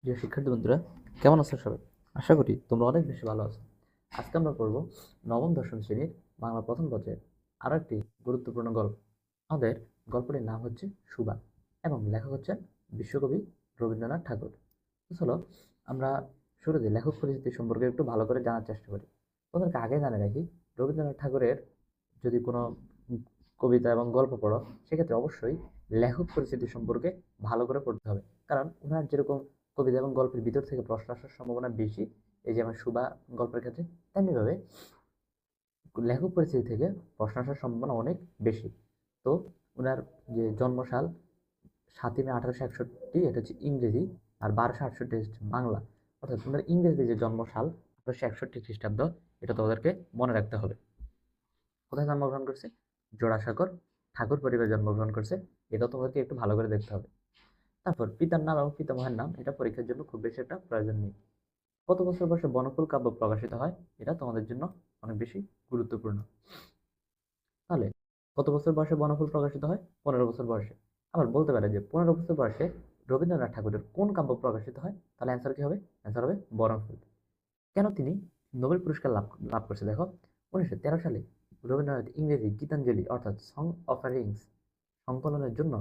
প্রিয় শিক্ষার্থী বন্ধুরা, কেমন আছো সবাই? আশা করি তোমরা অনেক বেশি ভালো আছো। আজকে আমরা পড়বো নবম দশম শ্রেণীর বাংলা প্রথম পত্রের আরো একটি গুরুত্বপূর্ণ গল্প। আমাদের গল্পটির নাম হচ্ছে সুবা এবং লেখক হচ্ছেন বিশ্বকবি রবীন্দ্রনাথ ঠাকুর। তো চলো আমরা শুরুতে লেখক পরিচিতি সম্পর্কে একটু ভালো করে জানার চেষ্টা করি। তোমাদেরকে আগে জানিয়ে রাখি, রবীন্দ্রনাথ ঠাকুরের যদি কোনো কবিতা এবং গল্প পড়ো, সেক্ষেত্রে অবশ্যই লেখক পরিচিতি সম্পর্কে ভালো করে পড়তে হবে। কারণ ওনার যেরকম কবিতা এবং গল্পের ভিতর থেকে প্রশ্ন আসার সম্ভাবনা বেশি, এই যে আমার সুবা গল্পের ক্ষেত্রে, তেমনিভাবে লেখক পরিচিতি থেকে প্রশ্ন আসার সম্ভাবনা অনেক বেশি। তো ওনার যে জন্মসাল ৭ই মে ১৮৬১, এটা হচ্ছে ইংরেজি, আর ১২৬৮ হচ্ছে বাংলা। অর্থাৎ ওনার ইংরেজি যে জন্মসাল ১৮৬১ খ্রিস্টাব্দ, এটা তো ওদেরকে মনে রাখতে হবে। কোথায় জন্মগ্রহণ করছে? জোড়াসাঁকোর ঠাকুর পরিবারে জন্মগ্রহণ করছে। এটাও তোমাদেরকে একটু ভালো করে দেখতে হবে। তারপর পিতার নাম এবং পিতামহের নাম, এটা পরীক্ষার জন্য খুব বেশি একটা প্রয়োজন নেই। কত বছর বয়সে বনফুল কাব্য প্রকাশিত হয়, এটা তোমাদের জন্য অনেক বেশি গুরুত্বপূর্ণ। তাহলে কত বছর বয়সে বনফুল প্রকাশিত হয়? 15 বছর বয়সে। আবার বলতে পারে যে 15 বছর বয়সে রবীন্দ্রনাথ ঠাকুরের কোন কাব্য প্রকাশিত হয়? তাহলে অ্যান্সার কি হবে? অ্যান্সার হবে বনফুল। কেন তিনি নোবেল পুরস্কার লাভ লাভ করছে দেখো। 1913 সালে রবীন্দ্রনাথ ইংরেজি গীতাঞ্জলি অর্থাৎ সং অফারিংস সংকলনের জন্য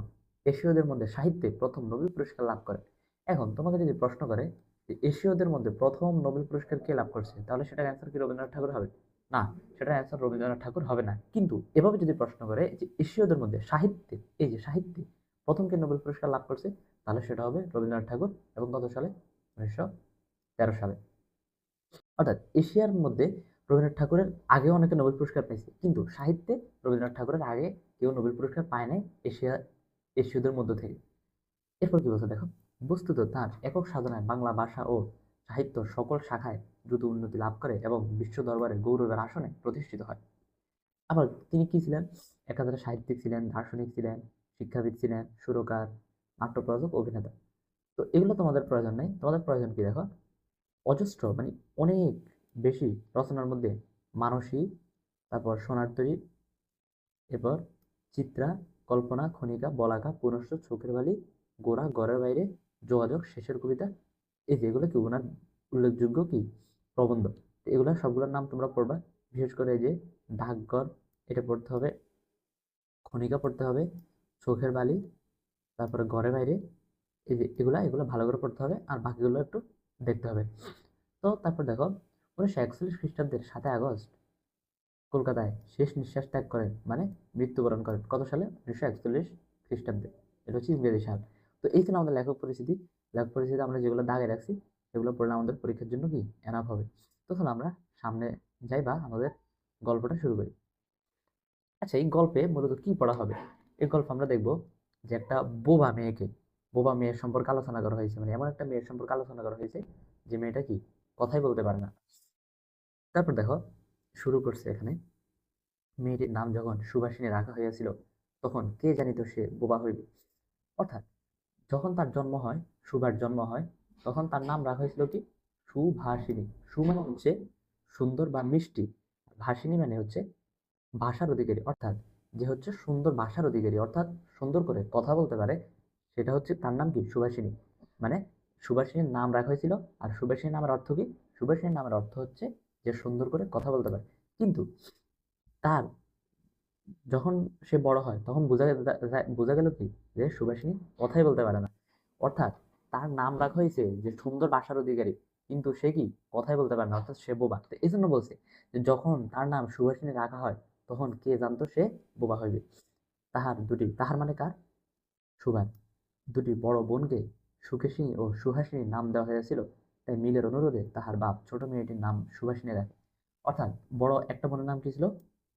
এশীয়দের মধ্যে সাহিত্যে প্রথম নোবেল পুরস্কার লাভ করেন। এখন তোমাকে যদি প্রশ্ন করে যে এশীয়দের মধ্যে প্রথম নোবেল পুরস্কার কে লাভ করছে, তাহলে সেটার অ্যান্সার কি রবীন্দ্রনাথ ঠাকুর হবে? না, সেটার অ্যান্সার রবীন্দ্রনাথ ঠাকুর হবে না। কিন্তু এভাবে যদি প্রশ্ন করে যে এশীয়দের মধ্যে সাহিত্যে, এই যে সাহিত্যে প্রথম কে নোবেল পুরস্কার লাভ করছে, তাহলে সেটা হবে রবীন্দ্রনাথ ঠাকুর। এবং কত সালে? 1913 সালে। অর্থাৎ এশিয়ার মধ্যে রবীন্দ্রনাথ ঠাকুরের আগে অনেকে নোবেল পুরস্কার পেয়েছে, কিন্তু সাহিত্যে রবীন্দ্রনাথ ঠাকুরের আগে কেউ নোবেল পুরস্কার পায় নাই এশীয়দের মধ্য থেকে। এরপর কি বলছে দেখো, বস্তুত তার একক সাধনায় বাংলা ভাষা ও সাহিত্য সকল শাখায় দ্রুত উন্নতি লাভ করে এবং বিশ্ব দরবারে গৌরবের আসনে প্রতিষ্ঠিত হয়। আবার তিনি কি ছিলেন? একাধারে সাহিত্যিক ছিলেন, দার্শনিক ছিলেন, শিক্ষাবিদ ছিলেন, সুরকার, নাট্যপ্রযোজক, অভিনেতা। তো এগুলো তোমাদের প্রয়োজন নেই। তোমাদের প্রয়োজন কি দেখো, অজস্র মানে অনেক বেশি রচনার মধ্যে মানসী, তারপর সোনার তরী, এরপর চিত্রা, কল্পনা, খনিকা, বলাকা, পুনশ্চ, চোখের বালি, গোরা, ঘরের বাইরে, যোগাযোগ, শেষের কবিতা, এই যেগুলো কি ওনার উল্লেখযোগ্য কি প্রবন্ধ। তো এগুলা সবগুলোর নাম তোমরা পড়বা। বিশেষ করে এই যে ডাকঘর, এটা পড়তে হবে, খনিকা পড়তে হবে, চোখের বালি, তারপরে ঘরে বাইরে, এই যে এগুলা এগুলো ভালো করে পড়তে হবে, আর বাকিগুলো একটু দেখতে হবে। তো তারপর দেখো, 1941 খ্রিস্টাব্দের 7 আগস্ট কলকাতায় শেষ নিঃশ্বাস ত্যাগ করেন, মানে মৃত্যুবরণ করেন। কত সালে? 1941 খ্রিস্টাব্দে। এটা হচ্ছে ইংরেজি সাল। তো এই ছিল আমাদের লেখক পরিচিতি। লেখক পরিচিতি আমরা যেগুলো দাগে রাখছি, সেগুলো পড়লে আমাদের পরীক্ষার জন্য কি এনাফ হবে। তো চলো আমরা সামনে যাই বা আমাদের গল্পটা শুরু করি। আচ্ছা, এই গল্পে মূলত কি পড়া হবে? এই গল্প আমরা দেখব যে একটা বোবা মেয়েকে, বোবা মেয়ের সম্পর্কে আলোচনা করা হয়েছে। মানে এমন একটা মেয়ের সম্পর্কে আলোচনা করা হয়েছে যে মেয়েটা কি কথাই বলতে পারে না। তারপর দেখো, শুরু করছে এখানে, মেয়েটির নাম যখন সুভাষিনী রাখা হইয়াছিল, তখন কে জানিত সে বোবা হইবে। অর্থাৎ যখন তার জন্ম হয়, সুভার জন্ম হয়, তখন তার নাম রাখা হয়েছিল কি? সুভাষিনী। সু মানে হচ্ছে সুন্দর বা মিষ্টি, ভাষিনী মানে হচ্ছে ভাষার অধিকারী। অর্থাৎ যে হচ্ছে সুন্দর ভাষার অধিকারী, অর্থাৎ সুন্দর করে কথা বলতে পারে, সেটা হচ্ছে তার নাম কি? সুভাষিনী। মানে সুভাষিনীর নাম রাখা হয়েছিল। আর সুভাষিনী নামের অর্থ কি? সুভাষিনী নামের অর্থ হচ্ছে যে সুন্দর করে কথা বলতে পারে। কিন্তু তার যখন সে বড় হয়, তখন বোঝা গেল কি যে সুভাষিনী কথাই বলতে পারে না। অর্থাৎ তার নাম রাখা হয়েছে যে সুন্দর ভাষার অধিকারী, কিন্তু সে কি কথাই বলতে পারে না, অর্থাৎ সে বোবা। তো এই জন্য বলছে যে যখন তার নাম সুভাষিনী রাখা হয়, তখন কে জানতো সে বোবা হইবে। তাহার মানে কার? সুভার দুটি বড় বোনকে সুকেশিনী ও সুহাসিনী নাম দেওয়া হয়েছিল। তাই মিলের অনুরোধে তাহার বাপ ছোট মেয়েটির নাম সুভাষিনী রাখে। অর্থাৎ বড় একটা বোনের নাম কি ছিল?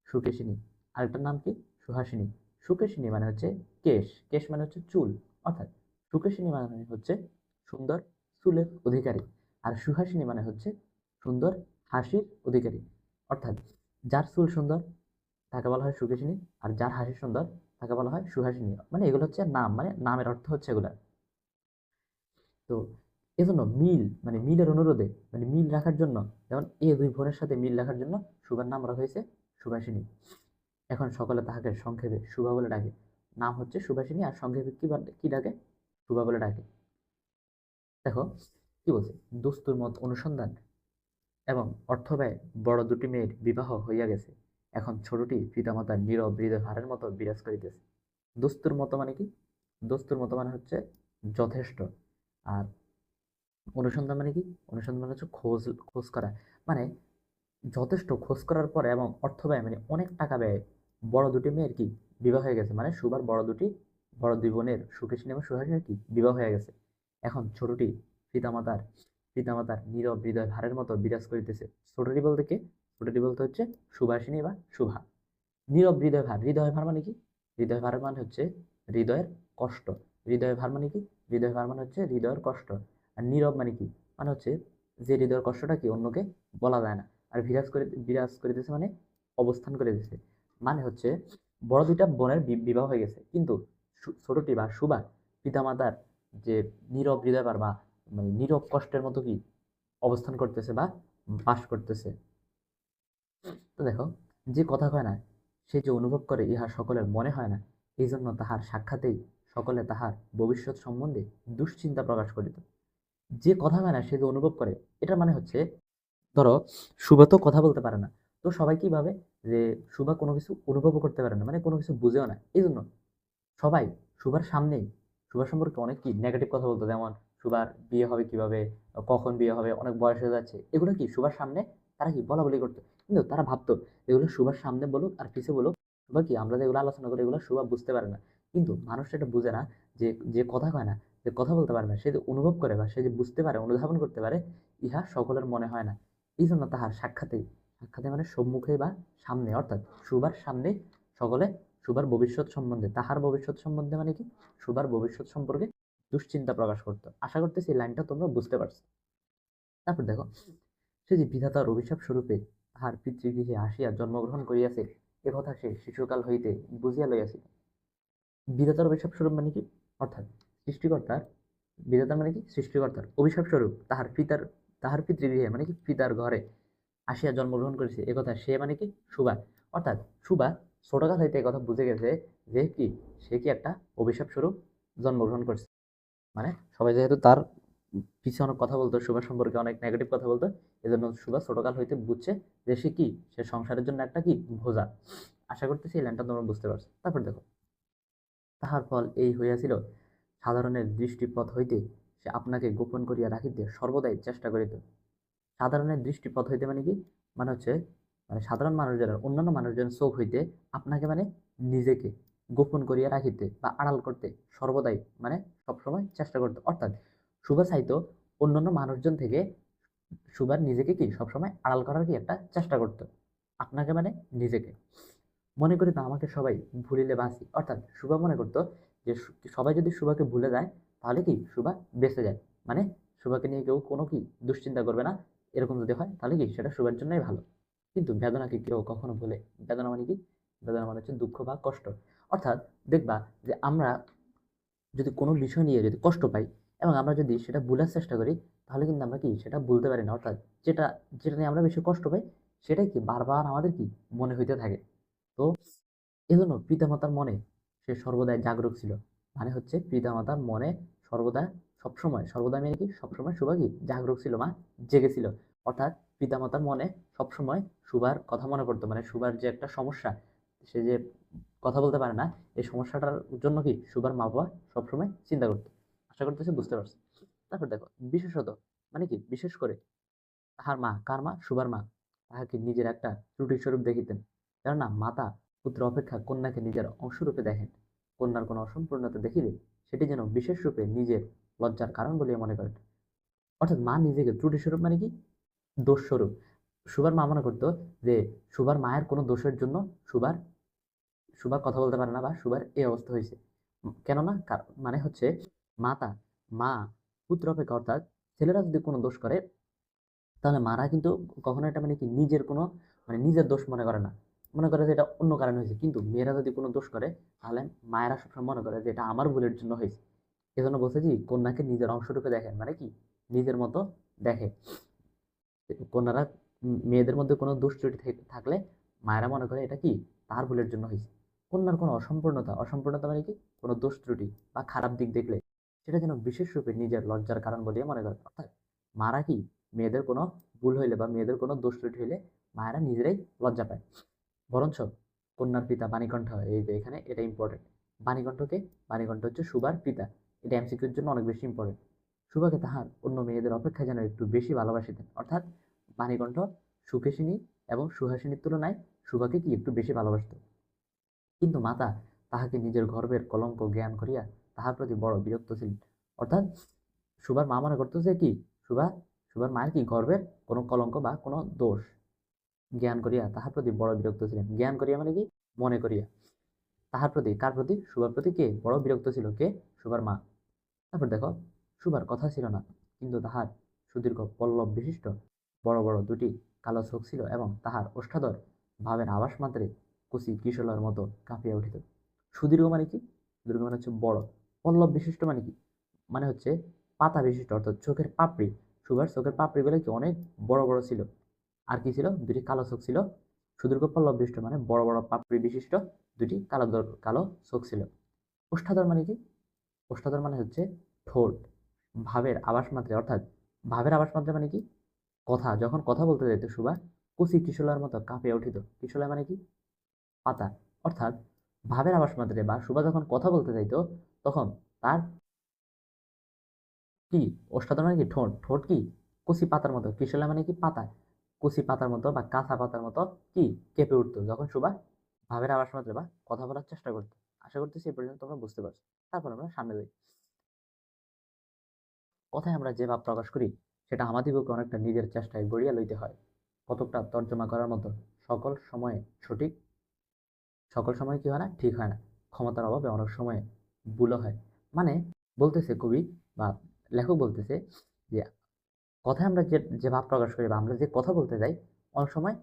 সুকেশিনী। আরেকটার নাম কি? সুহাসিনী। সুকেশিনী মানে হচ্ছে কেশ, কেশ মানে হচ্ছে চুল। অর্থাৎ সুকেশিনী মানে হচ্ছে সুন্দর চুলের অধিকারী, আর সুহাসিনী মানে হচ্ছে সুন্দর হাসির অধিকারী। অর্থাৎ যার চুল সুন্দর তাকে বলা হয় সুকেশিনী, আর যার হাসি সুন্দর তাকে বলা হয় সুহাসিনী। মানে এগুলো হচ্ছে নাম, মানে নামের অর্থ হচ্ছে এগুলা। তো এজন্য মিল মানে মিলের অনুরোধে, মানে মিল রাখার জন্য, যেমন এই দুই বোনের সাথে মিল রাখার জন্য সুভার নাম রাখা হয়েছে সুভাষিনী। এখন সকলে তাহাকে সংক্ষেপে সুভা বলে ডাকে। নাম হচ্ছে সুভাষিনী, আর সংক্ষেপে কি ডাকে? সুভা বলে ডাকে। দেখো, কি বলছে, দস্তুর মত অনুসন্ধান এবং অর্থ ব্যয় বড় দুটি মেয়ের বিবাহ হইয়া গেছে, এখন ছোটটি পিতামাতার নীরব হৃদয় ভারের মতো বিরাজ করিতেছে। দস্তুর মতো মানে কি? দস্তুর মতো মানে হচ্ছে যথেষ্ট। আর অনুসন্ধান মানে কি? অনুসন্ধান মানে হচ্ছে খোঁজ খোঁজ করা, মানে যথেষ্ট খোঁজ করার পরে এবং অর্থ ব্যয় মানে অনেক টাকা ব্যয় বড় দুটি মেয়ের কি বিবাহ হয়ে গেছে, মানে সুবার বড় দুই বোনের সুকেশিনী এবং সুহাসিনীর কি বিবাহ হয়ে গেছে, এখন ছোটটি পিতামাতার পিতামাতার নীরব হৃদয় ভারের মতো বিরাজ করিতেছে। ছোটটি বলতে কে? ছোটটি বলতে হচ্ছে সুভাষিনী বা শুভা। নীরব হৃদয় ভার, হৃদয় ভার মানে কি? হৃদয় ভার মানে হচ্ছে হৃদয়ের কষ্ট। হৃদয় ভার মানে কি? হৃদয় ভার মানে হচ্ছে হৃদয়ের কষ্ট। আর নীরব মানে কি? মানে হচ্ছে যে হৃদয়ের কষ্টটা কি অন্যকে বলা যায় না। আর বিরাজ করিতেছে মানে অবস্থান করিতেছে, মানে হচ্ছে বড় দুইটা বোনের বিবাহ হয়ে গেছে, কিন্তু ছোটটি বা সুবা পিতামাতার যে নীরব হৃদয় ভার বা মানে নীরব কষ্টের মতো কি অবস্থান করতেছে বা বাস করতেছে। তো দেখো, যে কথা কয় না সে যে অনুভব করে ইহা সকলের মনে হয় না, এই জন্য তাহার সাক্ষাতেই সকলে তাহার ভবিষ্যৎ সম্বন্ধে দুশ্চিন্তা প্রকাশ করিত। যে কথা কয় না সে যে অনুভব করে, এটা মানে হচ্ছে ধরো শুভা তো কথা বলতে পারে না, তো সবাই কি ভাবে যে শুভা কোনো কিছু অনুভবও করতে পারে না, মানে কোনো কিছু বুঝেও না, এই জন্য সবাই শুভার সামনেই শুভার সম্পর্কে অনেক কি নেগেটিভ কথা বলতো, যেমন শুভার বিয়ে হবে কিভাবে, কখন বিয়ে হবে, অনেক বয়স হয়ে যাচ্ছে, এগুলো কি শুভার সামনে তারা কি বলা বলি করতো। কিন্তু তারা ভাবতো এগুলো শুভার সামনে বলুক আর পিছে বলুক, শুভা কি আমরা যেগুলো আলোচনা করি এগুলো শুভা বুঝতে পারে না। কিন্তু মানুষ এটা বুঝে না যে যে কথা কয় না, যে কথা বলতে পারে না, সে যে অনুভব করে বা সে যে বুঝতে পারে অনুধাবন করতে পারে, ইহা সকলের মনে হয় না। এই জন্য তাহার সাক্ষাতে মানে সম্মুখে বা সামনে, অর্থাৎ শুভার সামনে সকলে সুভার ভবিষ্যৎ সম্বন্ধে, তাহার ভবিষ্যৎ সম্বন্ধে মানে কি সুভার ভবিষ্যৎ সম্পর্কে দুশ্চিন্তা প্রকাশ করতো। আশা করতেছি এই লাইনটা তোমরা বুঝতে পারছো। তারপর দেখো, সে যে বিধাতার অভিশাপ স্বরূপে তাহার পিতৃগৃহে আসিয়া জন্মগ্রহণ করিয়াছে, এ কথা সে শিশুকাল হইতে বুঝিয়া লইয়াছিল। বিধাতার অভিশাপ স্বরূপ মানে কি? অর্থাৎ সৃষ্টিকর্তার, বিধাতা মানে কি সৃষ্টিকর্তার অভিশাপ স্বরূপ তাহার পিতৃগৃহে মানে কি পিতার ঘরে আসিয়া জন্মগ্রহণ করেছে, একথা সে মানে কি সুবা। অর্থাৎ সুবা ছোটকাল হইতে একথা বুঝে গেছে যে কি সে কি একটা অভিশাপ স্বরূপ জন্মগ্রহণ করছে। মানে সবাই যেহেতু তার পিছনে অনেক কথা বলতো, সুবা সম্পর্কে অনেক নেগেটিভ কথা বলতো, এজন্য সুবা ছোটকাল হইতে বুঝছে যে সে কি সে সংসারের জন্য একটা কি বোঝা। আশা করতেছি এই লাইনটা তোমরা বুঝতে পারছো। তারপর দেখো, তাহার ফল এই হইয়াছিল, সাধারণের দৃষ্টিপথ হইতে সে আপনাকে গোপন করিয়া রাখিতে সর্বদাই চেষ্টা করিত। সাধারণের দৃষ্টিপথ হইতে মানে কি? মানে হচ্ছে মানে সাধারণ মানুষজনের, অন্যান্য মানুষজনের চোখ হইতে আপনাকে মানে নিজেকে গোপন করিয়া রাখিতে বা আড়াল করতে সর্বদাই মানে সবসময় চেষ্টা করতে। অর্থাৎ সুভা চাইতো অন্যান্য মানুষজন থেকে সুভার নিজেকে কি সবসময় আড়াল করার কি একটা চেষ্টা করতো। আপনাকে মানে নিজেকে মনে করি তো আমাকে সবাই ভুলিলে বাঁচি, অর্থাৎ শুভা মনে করতো যে সবাই যদি শুভাকে ভুলে যায় তাহলে কি শুভা বেঁচে যায়, মানে শুভাকে নিয়ে কেউ কোনো কি দুশ্চিন্তা করবে না, এরকম যদি হয় তাহলে কি সেটা শুভার জন্যই ভালো। কিন্তু বেদনাকে কেউ কখনো ভুলে, বেদনা মানে কি? বেদনা মানে হচ্ছে দুঃখ বা কষ্ট। অর্থাৎ দেখবা যে আমরা যদি কোনো বিষয় নিয়ে যদি কষ্ট পাই এবং আমরা যদি সেটা ভুলার চেষ্টা করি, তাহলে কিন্তু আমরা কি সেটা ভুলতে পারি না। অর্থাৎ যেটা যেটা নিয়ে আমরা বেশি কষ্ট পাই সেটাই কি বারবার আমাদের কি মনে হইতে থাকে। তো এজন্য পিতামাতার মনে সে সর্বদাই জাগরুক ছিল, মানে হচ্ছে পিতামাতার মনে সর্বদা সর্বদা মানে কি সবসময় সুভা কি জাগরুক ছিল, মা জেগেছিল। অর্থাৎ পিতামাতার মনে সবসময় সুভার কথা মনে পড়তো, মানে সুভার যে একটা সমস্যা, সে যে কথা বলতে পারে না, এই সমস্যাটার জন্য কি সুভার মা বাবা সবসময় চিন্তা করতো। আশা করতেছি বুঝতে পারছো। তারপর দেখো, বিশেষত মানে কি বিশেষ করে তাহার মা, কার মা? সুভার মা তাহাকে নিজের একটা ত্রুটি স্বরূপ দেখিতেন। কেননা মাতা পুত্র অপেক্ষা কন্যাকে নিজের অংশরূপে দেখেন, কন্যার কোনো অসম্পূর্ণতা দেখিলে সেটি যেন বিশেষ রূপে নিজের লজ্জার কারণ বলিয়া মনে করেন। অর্থাৎ মা নিজেকে ত্রুটি স্বরূপ মানে কি দোষ স্বরূপ, সুভার মা মনে করতো যে সুভার মায়ের কোনো দোষের জন্য সুভার সুভার কথা বলতে পারে না বা সুভার এই অবস্থা হয়েছে। কেননা মানে হচ্ছে মাতা মা পুত্র অপেক্ষা, অর্থাৎ ছেলেরা যদি কোনো দোষ করে তাহলে মারা কিন্তু কখনো এটা মানে কি নিজের কোনো মানে নিজের দোষ মনে করে না, মনে করে যে এটা অন্য কারণে হয়েছে। কিন্তু মেয়েরা যদি কোনো দোষ করে তাহলে মায়েরা সবসময় মনে করে যে এটা আমার ভুলের জন্য হয়েছে। এজন্য বলছে কি কন্যাকে নিজের অংশরূপে দেখেন, মানে কি নিজের মতো দেখে। কন্যারা মেয়েদের মধ্যে কোনো দোষ ত্রুটি থাকলে মায়েরা মনে করে এটা কি তার ভুলের জন্য হয়েছে। কন্যার কোনো অসম্পূর্ণতা মানে কি কোনো দোষ ত্রুটি বা খারাপ দিক দেখলে সেটা যেন বিশেষ রূপে নিজের লজ্জার কারণ বলিয়া মনে করে। অর্থাৎ মারা কি মেয়েদের কোনো ভুল হইলে বা মেয়েদের কোনো দোষ ত্রুটি হইলে মায়েরা নিজেরাই লজ্জা পায়। বরঞ্চ কন্যার পিতা বাণীকণ্ঠ, এই যে এখানে এটা ইম্পর্টেন্ট। বাণীকণ্ঠকে, বাণীকণ্ঠ হচ্ছে সুভার পিতা। এটা এমসিকিউর জন্য অনেক বেশি ইম্পর্টেন্ট। সুভাকে তাহার অন্য মেয়েদের অপেক্ষা যেন একটু বেশি ভালোবাসিতেন, অর্থাৎ বাণীকণ্ঠ সুকেশিনী এবং সুহাসিনীর তুলনায় সুভাকে কি একটু বেশি ভালোবাসত। কিন্তু মাতা তাহাকে নিজের গর্বের কলঙ্ক জ্ঞান করিয়া তাহার প্রতি বড় বিরক্ত ছিলেন। অর্থাৎ সুভার মা মনে করতো যে কি সুভা, সুভার মায়ের কি গর্বের কোনো কলঙ্ক বা কোনো দোষ জ্ঞান করিয়া তাহার প্রতি বড় বিরক্ত ছিলেন। জ্ঞান করিয়া মানে কি, মনে করিয়া। তাহার প্রতি, কার প্রতি? সুভার প্রতি কে বড় বিরক্ত ছিল? কে? সুভার মা। তারপর দেখো, সুভার কথা ছিল না, কিন্তু তাহার সুদীর্ঘ পল্লব বিশিষ্ট বড় বড় দুটি কালো চোখ ছিল এবং তাহার ওষ্ঠাধর ভাবের আভাস মাত্রে কুচি কিশোলার মতো কাঁপিয়া উঠিত। সুদীর্ঘ মানে কি? সুদীর্ঘ মানে হচ্ছে বড়। পল্লব বিশিষ্ট মানে কি? মানে হচ্ছে পাতা বিশিষ্ট, অর্থাৎ চোখের পাপড়ি। সুভার চোখের পাপড়িগুলো কি অনেক বড় বড় ছিল। আর কি ছিল? দুটি কালো চোখ ছিল। সুদীর্ঘ পল্লব বিশিষ্ট মানে বড় বড় পাপড়ি বিশিষ্ট দুটি কালো কালো চোখ ছিল। ওষ্ঠাধর মানে কি? ওষ্ঠাধর মানে হচ্ছে ঠোঁট। ভাবের আভাস মাত্রে, অর্থাৎ ভাবের আভাস মাত্রে মানে কি? কথা, যখন কথা বলতে যাইতো সুভা কুচি কিশোলার মতো কাঁপিয়া উঠিত। কিশোলা মানে কি? পাতা। অর্থাৎ ভাবের আভাস মাত্রে বা সুভা যখন কথা বলতে যাইতো তখন তার কি, ওষ্ঠাধর মানে কি? ঠোঁট। ঠোঁট কি কুচি পাতার মতো, কিশোলা মানে কি? পাতা। কুচি পাতার মতো বা কাঁচা পাতার মতো কি কেঁপে উঠতো যখন সুভা ভাবের আভাস মাত্রে বা কথা বলার চেষ্টা করতো। আশা করতেছি এই পর্যন্ত তোমরা বুঝতে পারছো। তারপর আমরা সামনে যাই। কথায় আমরা যে ভাব প্রকাশ করি সেটা আমাদিগকে অনেকটা নিজের চেষ্টায় গড়িয়া লইতে হয়। কতকটা তর্জমা করার মতো সকল সময়ে সঠিক, সকল সময় কি হয় না, ঠিক হয় না। ক্ষমতার অভাবে অনেক সময় ভুলও হয়। মানে বলতেছে কবি বা লেখক বলতেছে যে কথায় আমরা যে যে ভাব প্রকাশ করি বা আমরা যে কথা বলতে যাই অনেক সময়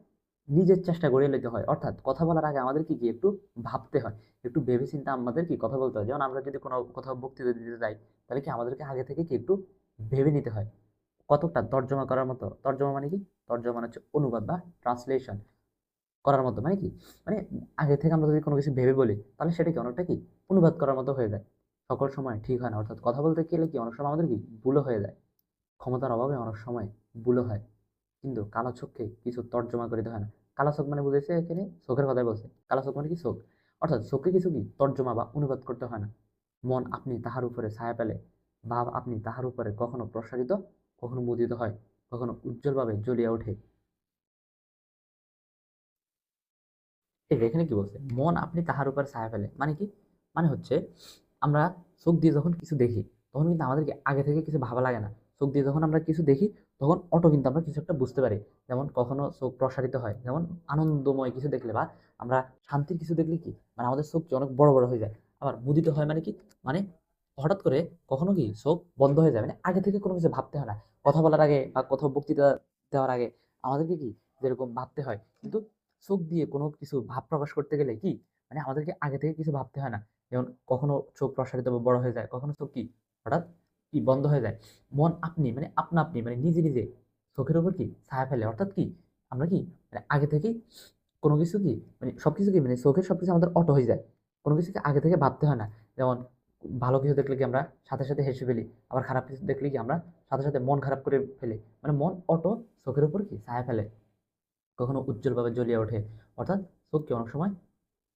নিজের চেষ্টা গড়িয়ে লইতে হয়। অর্থাৎ কথা বলার আগে আমাদের কি কি একটু ভাবতে হয়, একটু ভেবে চিন্তে আমাদের কি কথা বলতে হয়। যেমন আমরা যদি কোনো কোথাও বক্তৃতা দিতে যাই তাহলে কি আমাদেরকে আগে থেকে কি একটু ভেবে নিতে হয়। কতকটা তর্জমা করার মতো, তর্জমা মানে কি? তর্জমা মানে হচ্ছে অনুবাদ বা ট্রান্সলেশন করার মতো। মানে কি? মানে আগে থেকে আমরা যদি কোনো কিছু ভেবে বলি তাহলে সেটা কি অনেকটা কি অনুবাদ করার মতো হয়ে যায়। সকল সময় ঠিক হয় না, অর্থাৎ কথা বলতে গেলে কি অনেক সময় আমাদের কি ভুলও হয়ে যায়। ক্ষমতার অভাবে অনেক সময় ভুলও হয়। কিন্তু কালো চোখকে কিছু তর্জমা করিতে হয় না। কালো চোখ মানে বুঝেছে এখানে চোখের কথাই বলছে। কালো চোখ মানে কি? চোখ। অর্থাৎ চোখকে কিছু কি তর্জমা বা অনুবাদ করতে হয় না। মন আপনি তাহার উপরে ছায়া পেলে, ভাব আপনি তাহার উপরে কখনো প্রসারিত, কখনো মুদিত হয়, কখনো উজ্জ্বলভাবে জ্বলিয়া ওঠে। এই যে এখানে কি বলছে? মন আপনি তাহার উপর ছায়া ফেলে মানে কি? মানে হচ্ছে আমরা চোখ দিয়ে যখন কিছু দেখি তখন কিন্তু আমাদেরকে আগে থেকে কিছু ভাবা লাগে না। চোখ দিয়ে যখন আমরা কিছু দেখি তখন অটো কিন্তু আমরা কিছু একটা বুঝতে পারি। যেমন কখনো চোখ প্রসারিত হয়, যেমন আনন্দময় কিছু দেখলে বা আমরা শান্তির কিছু দেখলে কি মানে আমাদের চোখ কি অনেক বড় বড় হয়ে যায়। আবার মুদিত হয় মানে কি? মানে হঠাৎ করে কখনো কি চোখ বন্ধ হয়ে যায়, মানে আগে থেকে কোনো কিছু ভাবতে হয় না। কথা বলার আগে বা কোথাও বক্তৃতা দেওয়ার আগে আমাদেরকে কি যেরকম ভাবতে হয়, কিন্তু চোখ দিয়ে কোনো কিছু ভাব প্রকাশ করতে গেলে কি মানে আমাদেরকে আগে থেকে কিছু ভাবতে হয় না। যেমন কখনো চোখ প্রসারিত বা বড় হয়ে যায়, কখনো চোখ কি হঠাৎ কি বন্ধ হয়ে যায়। মন আপনি মানে আপনা আপনি মানে নিজে নিজে চোখের উপর কি ছায়া ফেলে, অর্থাৎ কি আমরা কি মানে আগে থেকে কোনো কিছু কি মানে সবকিছু কি মানে চোখের সবকিছু আমাদের অটো হয়ে যায়। কোনো কিছুকে আগে থেকে ভাবতে হয় না। যেমন ভালো কিছু দেখলে কি আমরা সাথে সাথে হেসে ফেলি, আবার খারাপ কিছু দেখলে কি আমরা সাথে সাথে মন খারাপ করে ফেলি। মানে মন অটো চোখের উপর কি ছায়া ফেলে, কখনো উজ্জ্বলভাবে জ্বলিয়ে ওঠে। অর্থাৎ চোখ কি অনেক সময়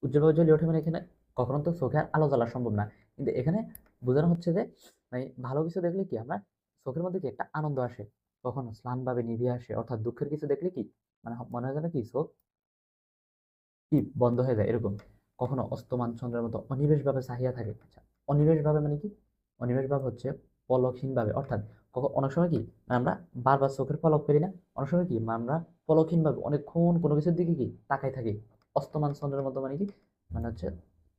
উজ্জ্বলভাবে জ্বলিয়ে ওঠে। মানে এখানে কখনো তো চোখে আর আলো জ্বালা সম্ভব না, কিন্তু এখানে বোঝানো হচ্ছে যে মানে ভালো কিছু দেখলে কি আমরা চোখের মধ্যে কি একটা আনন্দ আসে, কখনো ম্লানভাবে নিভিয়ে আসে। অর্থাৎ দুঃখের কিছু দেখলে কি মানে মনে হয় যেন কি চোখ কি বন্ধ হয়ে যায় এরকম। কখনো অস্তমান চন্দ্রের মতো অনিমেষভাবে চাহিয়া থাকে। আচ্ছা, অনিমেষভাবে মানে কি? অনিমেষভাব হচ্ছে পলকহীনভাবে। অর্থাৎ অনেক সময় কি মানে আমরা বারবার চোখের পলক ফেলি না, অনেক সময় কি মানে আমরা পলকহীনভাবে অনেকক্ষণ কোনো কিছুর দিকে কি তাকাই থাকি। অস্তমান চন্দ্রের মতো মানে কি? মানে হচ্ছে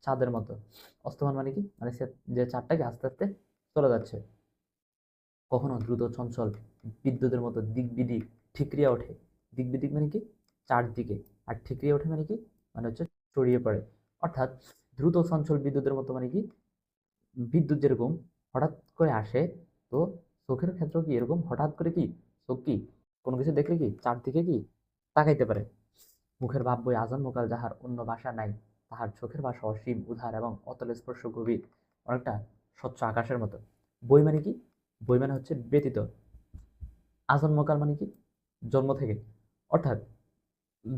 চাঁদের মতো। অস্তমান মানে কি? মানে যে চাঁদটা কি আস্তে আস্তে চলে যাচ্ছে। কখনো দ্রুত চঞ্চল বিদ্যুতের মতো দিকবিদিক ঠিকরিয়া ওঠে। দিকবিদিক মানে কি? চারদিকে। আর ঠিকরিয়া ওঠে মানে কি? মানে হচ্ছে ছড়িয়ে পড়ে। অর্থাৎ দ্রুত চঞ্চল বিদ্যুতের মতো মানে কি? বিদ্যুৎ যেরকম হঠাৎ করে আসে, তো চোখের ক্ষেত্র কি এরকম হঠাৎ করে কি চোখ কি কোনো কিছু দেখলে কি চারদিকে কি তাকাইতে পারে। মুখের ভাব বই আজন্মকাল যাহার অন্য ভাষা নাই, তাহার চোখের ভাষা অসীম উদার এবং অতল স্পর্শ গভীর, অনেকটা স্বচ্ছ আকাশের মতো। বই মানে কি? বই মানে হচ্ছে ব্যতীত। আজন্মকাল মানে কি জন্ম থেকে, অর্থাৎ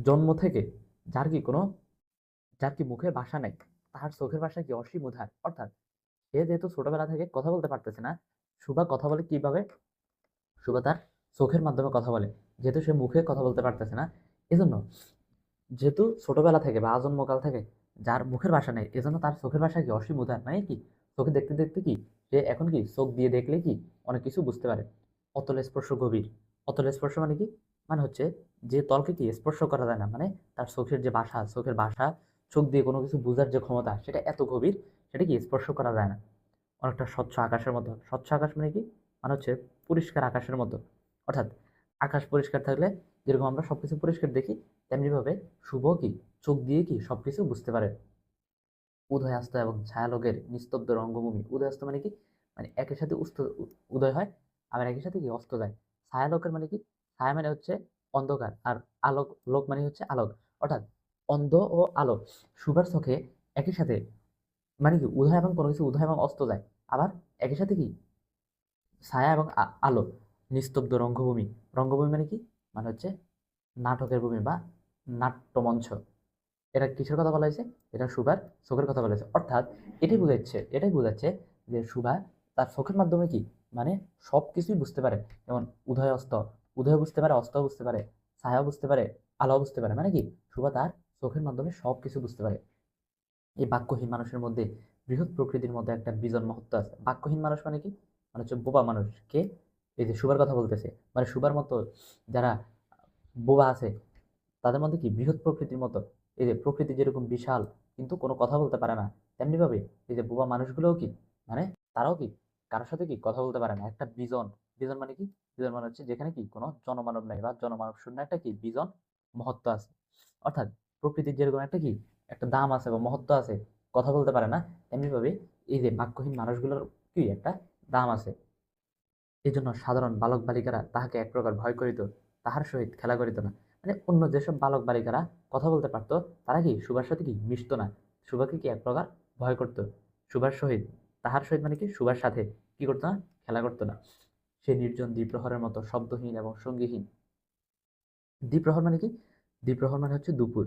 জন্ম থেকে যার কি কোনো যার কি মুখের ভাষা নেই, তাহার চোখের ভাষা কি অসীম উদার। অর্থাৎ সে যেহেতু ছোটবেলা থেকে কথা বলতে পারতেছে না, সুভা কথা বলে কিভাবে? সুভা তার চোখের মাধ্যমে কথা বলে। যেহেতু সে মুখে কথা বলতে পারতেছে না, এজন্য যেহেতু ছোটবেলা থেকে বা আজন্মকাল থেকে যার মুখের ভাষা নেই, এজন্য তার চোখের ভাষা কি অসীম উদার, মানে কি চোখে দেখতে দেখতে কি সে এখন কি চোখ দিয়ে দেখলে কি অনেক কিছু বুঝতে পারে। অতল স্পর্শ গভীর। অতল স্পর্শ মানে কি? মানে হচ্ছে যে তলকে কি স্পর্শ করা যায় না, মানে তার চোখের যে ভাষা, চোখের ভাষা, চোখ দিয়ে কোনো কিছু বোঝার যে ক্ষমতা, সেটা এত গভীর, সেটা কি স্পর্শ করা যায় না। অনেকটা স্বচ্ছ আকাশের মতো। স্বচ্ছ আকাশ মানে কি? মানে হচ্ছে পরিষ্কার আকাশের মতো। অর্থাৎ আকাশ পরিষ্কার থাকলে যেরকম আমরা সবকিছু পরিষ্কার দেখি, তেমনি ভাবে শুভ কি চোখ দিয়ে কি সবকিছু বুঝতে পারে। উদয়াস্ত এবং ছায়ালোকের নিস্তব্ধ রঙ্গভূমি। উদয়াস্ত মানে কি? মানে একই সাথে উদয় হয়, আবার একই সাথে কি অস্ত যায়। ছায়ালোকের মানে কি? ছায়া মানে হচ্ছে অন্ধকার, আর আলোক, লোক মানে হচ্ছে আলোক। অর্থাৎ অন্ধ ও আলো শুভার চোখে একই সাথে মানে কি উদয় এবং কোনো কিছু উদয় এবং অস্ত যায়। আবার একই সাথে কি ছায়া এবং আলো, নিস্তব্ধ রঙ্গভূমি। রঙ্গভূমি মানে কি? মানে হচ্ছে নাটকের ভূমি বা নাট্যমঞ্চ। এটা কিসের কথা বলা হয়েছে? এটা সুভার চোখের কথা বলা হয়েছে। অর্থাৎ এটাই বোঝাচ্ছে যে সুভা তার চোখের মাধ্যমে কি মানে সব কিছুই বুঝতে পারে। যেমন উদয় অস্ত, উদয় বুঝতে পারে, অস্ত বুঝতে পারে, ছায়া বুঝতে পারে, আলো বুঝতে পারে। মানে কি সুভা তার চোখের মাধ্যমে সব কিছু বুঝতে পারে। এই বাক্যহীন মানুষের মধ্যে বৃহৎ প্রকৃতির মধ্যে একটা বিজন মহত্ব আছে। বাক্যহীন মানুষ মানে কি? মানে হচ্ছে বোবা মানুষ। কে? এই যে সুবার কথা বলতেছে, মানে সুবার মতো যারা বোবা আছে, তাদের মধ্যে কি বৃহৎ প্রকৃতির মতো, এই যে প্রকৃতি যেরকম বিশাল কিন্তু কোনো কথা বলতে পারে না, তেমনি ভাবে এই যে বোবা মানুষগুলোও কি মানে তারাও কি কারোর সাথে কি কথা বলতে পারে না। একটা বিজন। বিজন মানে কি? বিজন মানে হচ্ছে যেখানে কি কোনো জনমানব নাই বা জনমানব শূন্য একটা কি বিজন মহত্ব আছে। অর্থাৎ প্রকৃতির যেরকম একটা কি একটা দাম আছে বা মহত্ব আছে, কথা বলতে পারে না, তেমনি ভাবে এই যে বাক্যহীন মানুষগুলোর কি একটা দাম আছে। এই জন্য সাধারণ বালক বালিকারা তাহাকে এক প্রকার ভয় করিত, তাহার সহিত খেলা করিত না। মানে অন্য যেসব বালক বালিকারা কথা বলতে পারতো, তারা কি সুভার সাথে কি মিশতো না, সুভাকে কি এক প্রকার ভয় করতো। সুভার সহিত, তাহার সহিত মানে কি সুভার সাথে কি করতো না? খেলা করতো না। সে নির্জন দ্বিপ্রহরের মতো শব্দহীন এবং সঙ্গীহীন। দ্বিপ্রহর মানে কি? দ্বিপ্রহর মানে হচ্ছে দুপুর।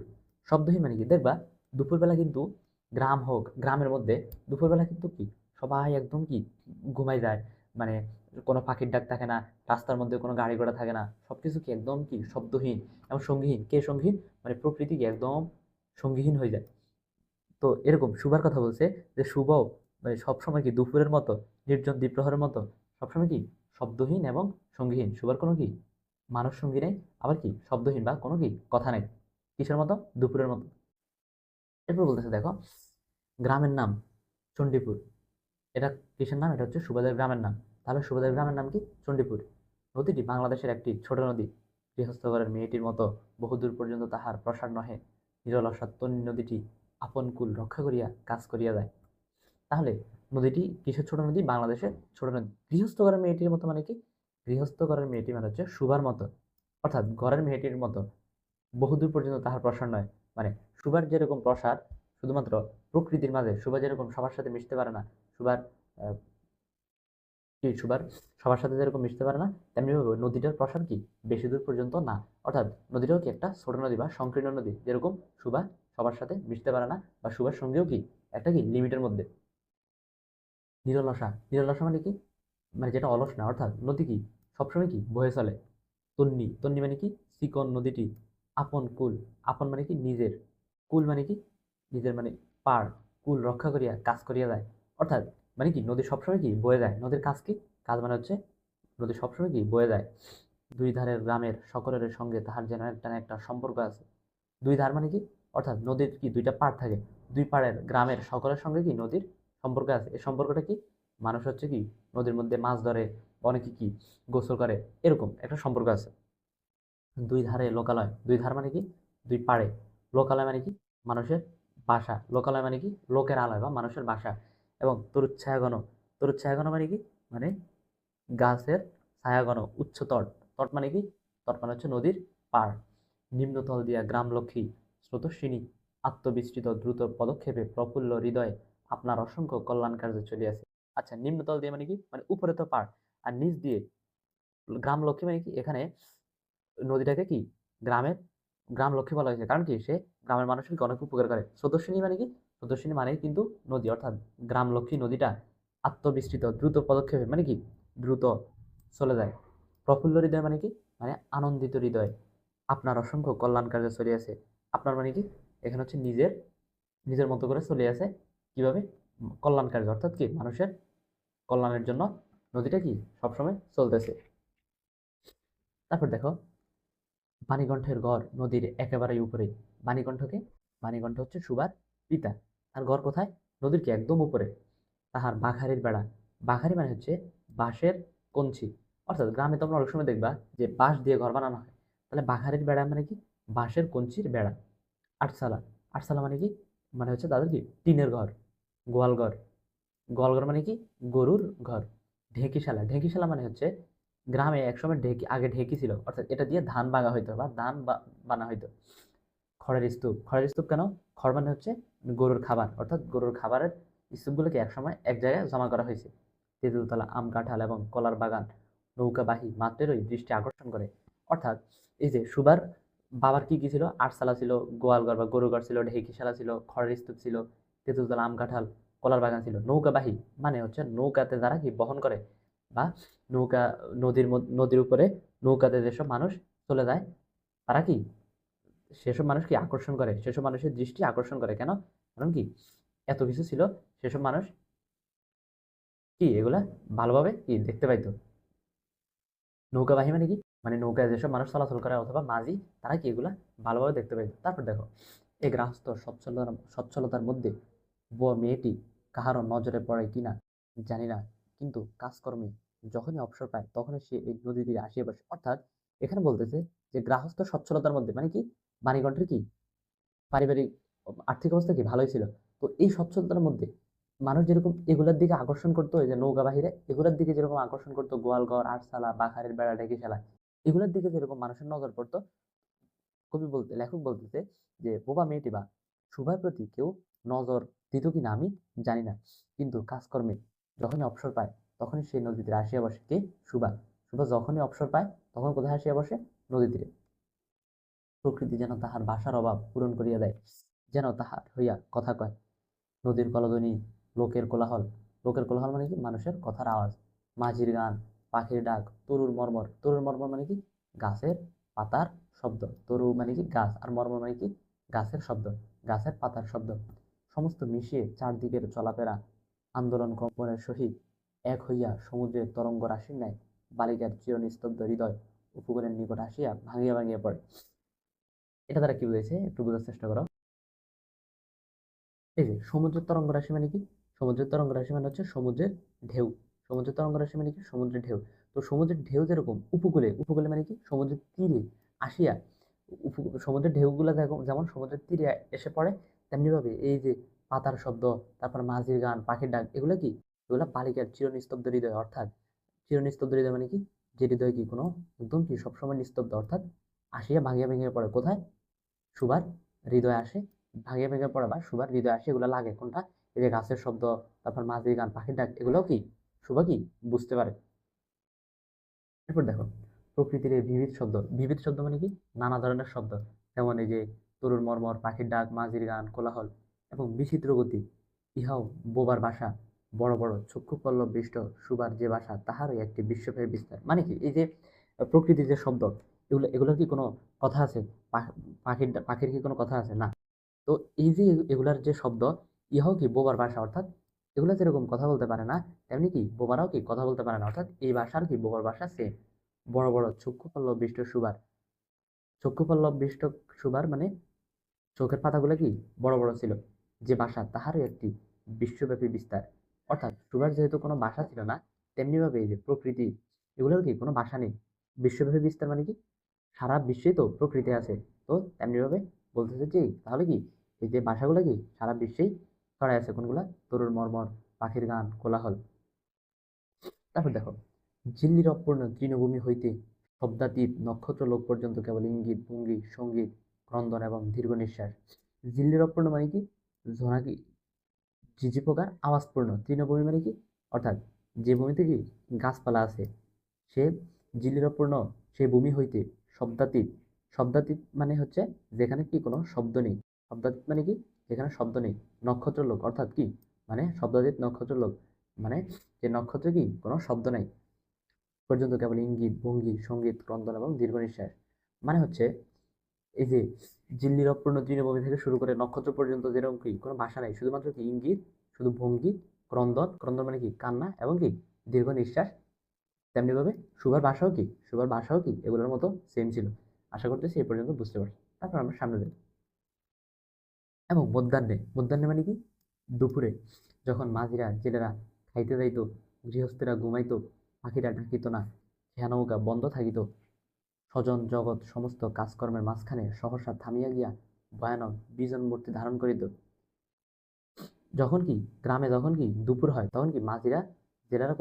শব্দহীন মানে কি? দেখবা দুপুরবেলা কিন্তু গ্রাম হোক, গ্রামের মধ্যে দুপুরবেলা কিন্তু কি সবাই একদম কি ঘুমাই যায়। মানে কোনো পাখির ডাক থাকে না, রাস্তার মধ্যে কোনো গাড়ি ঘোড়া থাকে না, সবকিছু কি একদম কি শব্দহীন এবং সঙ্গীহীন। কে সঙ্গীহীন? মানে প্রকৃতি কি একদম সঙ্গীহীন হয়ে যায়। তো এরকম শুভার কথা বলছে যে শুভ মানে সবসময় কি দুপুরের মতো, নির্জন দ্বিপ্রহরের মতো সবসময় কি শব্দহীন এবং সঙ্গীহীন। শুভার কোনো কি মানব সঙ্গী নেই, আবার কি শব্দহীন বা কোনো কি কথা নেই। কিসের মতো? দুপুরের মতো। এরপর বলতেছে দেখো, গ্রামের নাম চণ্ডীপুর। এটা কিসের নাম? এটা হচ্ছে সুবাদের গ্রামের নাম। তাহলে সুবাদের গ্রামের নাম কি? চণ্ডীপুর। নদীটি বাংলাদেশের একটি ছোট নদী। গৃহস্থঘরের মেয়েটির মতো বহুদূর পর্যন্ত তাহার প্রসার নহে। নিরলসা তন্বী নদীটি আপন কুল রক্ষা করিয়া কাজ করিয়া যায়। তাহলে নদীটি কিসের ছোট নদী? বাংলাদেশের ছোট নদী। গৃহস্থ ঘরের মেয়েটির মতো মানে কি? গৃহস্থ ঘরের মেয়েটি মানে হচ্ছে সুভার মতো, অর্থাৎ ঘরের মেয়েটির মতো বহুদূর পর্যন্ত তাহার প্রসার নয়। মানে সুভার যেরকম প্রসার শুধুমাত্র প্রকৃতির মাঝে, সুভা যেরকম সবার সাথে মিশতে পারে না, সুভার আহ, কি সুভার সবার সাথে যেরকম মিশতে পারে না, তেমনি ভাবে নদীটার প্রসার কি বেশি দূর পর্যন্ত না। অর্থাৎ নদীটাও কি একটা ছোট নদী বা সংকীর্ণ নদী, যেরকম সুভা সবার সাথে মিশতে পারে না, বা সুভার সঙ্গেও কি একটা কি লিমিটের মধ্যে। নিরলসা, নিরলসা মানে কি? মানে যেটা অলস না। অর্থাৎ নদী কি সবসময় কি বয়ে চলে। তন্বী, তন্বী মানে কি? চিকন নদীটি আপন কুল, আপন মানে কি নিজের, কুল মানে কি নিজের, মানে পার, কুল রক্ষা করিয়া কাজ করিয়া যায়। অর্থাৎ মানে কি নদী সবসময় কি বয়ে যায়। নদীর কাজ কি? কাজ মানে হচ্ছে নদী সবসময় কি বয়ে যায়। দুই ধারের গ্রামের সকলের সঙ্গে তাহার যেন একটা না একটা সম্পর্ক আছে। দুই ধার মানে কি? অর্থাৎ নদীর কি দুইটা পাড় থাকে, দুই পাড়ের গ্রামের সকলের সঙ্গে কি নদীর সম্পর্ক আছে। এই সম্পর্কটা কি? মানুষ হচ্ছে কি নদীর মধ্যে মাছ ধরে, অনেকে কি গোসল করে, এরকম একটা সম্পর্ক আছে। দুই ধারে লোকালয়, দুই ধার মানে কি? দুই পাড়ে। লোকালয় মানে কি? মানুষের বাসা। লোকালয় মানে কি? লোকের আলয় বা মানুষের বাসা। এবং তরুচ্ছায়াঘন, তরুচ্ছায়াঘন মানে কি? মানে গাছের ছায়াঘন উচ্চ তট। তট মানে কি? তট মানে হচ্ছে নদীর পাড়। নিম্নতল দিয়া গ্রামলক্ষ্মী স্রোতস্বিনী আত্মবিস্তৃত দ্রুত পদক্ষেপে প্রফুল্ল হৃদয়ে আপনার অসংখ্য কল্যাণ কার্যে চলিয়াছে। আচ্ছা, নিম্নতল দিয়ে মানে কি? মানে উপরে তো পাড়, আর নিচ দিয়ে গ্রাম লক্ষ্মী মানে কি, এখানে নদীটাকে কি গ্রাম লক্ষ্মী বলা হয়েছে, কারণ কি সে গ্রামের মানুষকে অনেক উপকার করে। স্রোতস্বিনী মানে কি, স্রোতস্বিনী মানে কিন্তু নদী, অর্থাৎ গ্রাম লক্ষ্মী নদীটা আত্মবিস্তৃত দ্রুত পদক্ষেপে মানে কি দ্রুত চলে যায়। প্রফুল্ল হৃদয় মানে কি, মানে আনন্দিত হৃদয়, আপনার অসংখ্য কল্যাণ কার্যে চলিয়াছে। আপনার মানে কি, এখানে হচ্ছে নিজের নিজের মতো করে চলে আসে কিভাবে, কল্যাণ কার্য, অর্থাৎ কি মানুষের কল্যাণের জন্য নদীটা কি সবসময় চলতেছে। তারপর দেখো, বাণীকণ্ঠের ঘর নদীর একেবারেই উপরে। বাণীকণ্ঠকে, বাণীকণ্ঠ হচ্ছে সুভার পিতা, তার ঘর কোথায়, নদীর কি একদম উপরে। তাহার বাঘারির বেড়া, বাঘারি মানে হচ্ছে বাঁশের কঞ্চি, অর্থাৎ গ্রামে তোমরা অনেক সময় দেখবা যে বাঁশ দিয়ে ঘর বানানো হয়, তাহলে বাঘারির বেড়া মানে কি বাঁশের কঞ্চির বেড়া। আটচালা, আটচালা মানে কি, মানে হচ্ছে তাদের কি টিনের ঘর, গোয়াল ঘর। গোয়াল ঘর মানে কি গরুর ঘর। ঢেঁকিশালা, ঢেঁকিশালা মানে হচ্ছে গ্রামে একসময় ঢেঁকি, আগে ঢেঁকি ছিল, অর্থাৎ এটা দিয়ে ধান ভাঙা হইতো বা ধান বানা হইতো। খড়ের স্তূপ, খড়ের স্তূপ কেন, খড় মানে হচ্ছে গরুর খাবার, অর্থাৎ গরুর খাবারের স্তূপগুলোকে একসময় এক জায়গায় জমা করা হয়েছে। তেঁতুলতলা, আম কাঁঠাল এবং কলার বাগান নৌকাবাহী মাত্রেরই দৃষ্টি আকর্ষণ করে। অর্থাৎ এই যে সুবার বাবার কি কি ছিল, আটশালা ছিল, গোয়ালঘর বা গরুঘর ছিল, ঢেঁকিশালা ছিল, খড়ের স্তূপ ছিল, তেঁতুলতলা, আম কাঁঠাল, কলার বাগান ছিল। নৌকাবাহী মানে হচ্ছে নৌকাতে যারা কি বহন করে, বা নৌকা, নদীর উপরে নৌকাতে যেসব মানুষ চলে যায়, তারা কি সেসব মানুষকে আকর্ষণ করে, সেসব মানুষের দৃষ্টি আকর্ষণ করে। কেন, কারণ কি এত কিছু ছিল, সেসব মানুষ কি এগুলা ভালোভাবে কি দেখতে পাইতো। নৌকাবাহী মানে কি, মানে নৌকায় যেসব মানুষ চলাচল করে অথবা মাঝি, তারা কি এগুলা ভালোভাবে দেখতে পাইতো। তারপর দেখো, এই গৃহস্থ সচ্ছলতার মধ্যে বুয়া মেয়েটি কাহারও নজরে পড়ে কিনা জানি না, কিন্তু কাজকর্মে যখনই অবসর পায় তখনই সে এই নদী তীরে আসিয়া বসে। অর্থাৎ এখানে বলতেছে যে গৃহস্থ সচ্ছলতার মধ্যে মানে কি, বাণীকণ্ঠের কি পারিবারিক আর্থিক অবস্থা কি ভালোই ছিল। তো এই সচ্ছলতার মধ্যে মানুষ যেরকম এগুলার দিকে আকর্ষণ করতো, এই যে নৌকা বাহিরে এগুলার দিকে যেরকম আকর্ষণ করতো, গোয়ালঘর, আটচালা, বাঘারের বেড়া, ঢেঁকিশালা, এগুলোর দিকে যেরকম মানুষের নজর পড়তো, লেখক বলতেছে যে বোবা মেয়েটি বা সুভার প্রতি কেউ নজর দিত কিনা আমি জানি না, কিন্তু কাজকর্মে যখনই অবসর পায় তখনই সেই নদীতে আসিয়া বসে। কে, সুভা। সুভা যখনই অবসর পায় তখন কোথায় আসিয়া বসে, নদী তীরে। প্রকৃতি যেন তাহার ভাষার অভাব পূরণ করিয়া দেয়, যেন তাহার হইয়া কথা কয়। নদীর কলধ্বনি, লোকের কোলাহল, লোকের কোলাহল মানে কি মানুষের কথার আওয়াজ, মাঝির গান, পাখির ডাক, তরুর মর্মর, তরুর মর্মর মানে কি গাছের পাতার শব্দ, তরু মানে কি গাছ, আর মর্মর মানে কি গাছের শব্দ, গাছের পাতার শব্দ, সমস্ত মিশিয়ে চারদিকের চলাফেরা, আন্দোলন কম্পনের সহিত এক হইয়া সমুদ্রের তরঙ্গ রাশির ন্যায় বালিকার চিরনিস্তব্ধ হৃদয় উপকূলের নিকট আসিয়া ভাঙিয়া ভাঙিয়া পড়ে। এটা তারা কি বুঝেছে একটু বোঝার চেষ্টা করো। এই যে সমুদ্রের তরঙ্গ রাশি মানে কি, সমুদ্রের তরঙ্গ রাশি মানে হচ্ছে সমুদ্রের ঢেউ। সমুদ্রের তরঙ্গ রাশি মানে কি, সমুদ্রের ঢেউ। তো সমুদ্রের ঢেউ যেরকম উপকূলে, উপকূলে মানে কি সমুদ্রের তীরে আসিয়া, সমুদ্রের ঢেউগুলা যেমন সমুদ্রের তীরে এসে পড়ে, তেমনি ভাবে এই যে পাতার শব্দ, তারপর মাঝির গান, পাখির ডাক, এগুলো কি, এগুলা বালিকার চিরনিস্তব্ধ হৃদয়। অর্থাৎ চিরনিস্তব্ধ হৃদয় মানে কি, যে হৃদয় কি কোনো একদম কি সবসময় নিস্তব্ধ, অর্থাৎ আসিয়া ভাঙিয়া ভেঙে পড়ে কোথায়, সুভার হৃদয় আসে, ভাঙিয়ে ভেঙে পড়ে বা সুভার হৃদয় আসে, এগুলো লাগে কোনটা, এই যে গাছের শব্দ, তারপর মাঝির গান, পাখির ডাক, এগুলোও কি সুভা কি বুঝতে পারে। এরপর দেখো, প্রকৃতির এই বিবিধ শব্দ, বিবিধ শব্দ মানে কি নানা ধরনের শব্দ, যেমন এই যে তরুর মর্মর, পাখির ডাক, মাঝির গান, কোলাহল এবং বিচিত্র গতি, ইহাও বোবার ভাষা, বড় বড় চক্ষু পল্লব বিষ্ট সুভার যে ভাষা, তাহারই একটি বিশ্বব্যাপী বিস্তার। মানে কি, এই যে প্রকৃতির যে শব্দ, এগুলোর কি কোনো কথা আছে, পাখির কি কোনো কথা আছে না। তো এই যে এগুলার যে শব্দ, ইহাও কি বোবার ভাষা, অর্থাৎ এগুলা যেরকম কথা বলতে পারে না, তেমনি কি বোবারাও কি কথা বলতে পারে না, অর্থাৎ এই ভাষার কি বোবার ভাষা সেম। বড় বড় চক্ষু পল্লব বিষ্ট সুবার, চক্ষু পল্লব বিষ্ট সুবার মানে চোখের পাতাগুলো কি বড় বড় ছিল, যে ভাষা তাহারই একটি বিশ্বব্যাপী বিস্তার। অর্থাৎ সুবার যেহেতু কোনো ভাষা ছিল না, তেমনি ভাবে এই যে প্রকৃতি, এগুলোর কি কোনো ভাষা নেই। বিশ্বব্যাপী বিস্তার মানে কি সারা বিশ্বে তো প্রকৃতি আছে, তো তেমনি ভাবে বলতেছে যে তাহলে কি এই যে ভাষাগুলো কি সারা বিশ্বেই ছড়াই আছে, কোনগুলা, তরুর মর্মর, পাখির গান, কোলাহল। তারপর দেখো, ঝিল্লির অপূর্ণ তৃণভূমি হইতে শব্দাতীত নক্ষত্রলোক পর্যন্ত কেবল ইঙ্গিত, ভঙ্গি, সঙ্গীত, ক্রন্দন এবং দীর্ঘ নিঃশ্বাস। ঝিল্লির অপূর্ণ মানে কি, জোনাকি ঝিঝি পোকার আওয়াজপূর্ণ তৃণভূমি মানে কি, অর্থাৎ যে ভূমিতে কি গাছপালা আছে, সে জিল্লিরপূর্ণ সেই ভূমি হইতে শব্দাতীত, শব্দাতীত মানে হচ্ছে যেখানে কি কোনো শব্দ নেই, শব্দাতীত মানে কি যেখানে শব্দ নেই, নক্ষত্রলোক অর্থাৎ কি মানে শব্দাতীত নক্ষত্রলোক মানে যে নক্ষত্রে কি কোনো শব্দ নাই পর্যন্ত কেবল ইঙ্গিত, ভঙ্গি, সঙ্গীত, ক্রন্দন এবং দীর্ঘ নিঃশ্বাস। মানে হচ্ছে এই যে ঝিল্লির অপূর্ণ তৃণভূমি থেকে শুরু করে নক্ষত্র পর্যন্ত যেরকম কি কোনো ভাষা নাই, শুধুমাত্র কি ইঙ্গিত, শুধু ভঙ্গি, ক্রন্দন, ক্রন্দন মানে কি কান্না এবং কি দীর্ঘ নিঃশ্বাস। তেমনি ভাবে সুগার ভাষাও কি এগুলোর মতো সেম ছিল। আশা করতেছি এই পর্যন্ত বুঝতে পারছি। তারপর আমরা সামনে যাই। এবং মধ্যাহ্নে মানে কি দুপুরে, যখন মাঝিরা জেলেরা খাইতে যাইতো, গৃহস্থেরা ঘুমাইতো, পাখিরা ডাকিত না, খেয়া নৌকা বন্ধ থাকিত, স্বজন জগৎ সমস্ত কাজকর্মের মাঝখানে সহসা থামিয়া গিয়া ভয়ানক বিজন মূর্তি ধারণ করিত। যখন কি গ্রামে যখন কি দুপুর হয় তখন কি মাঝিরা জেলেরা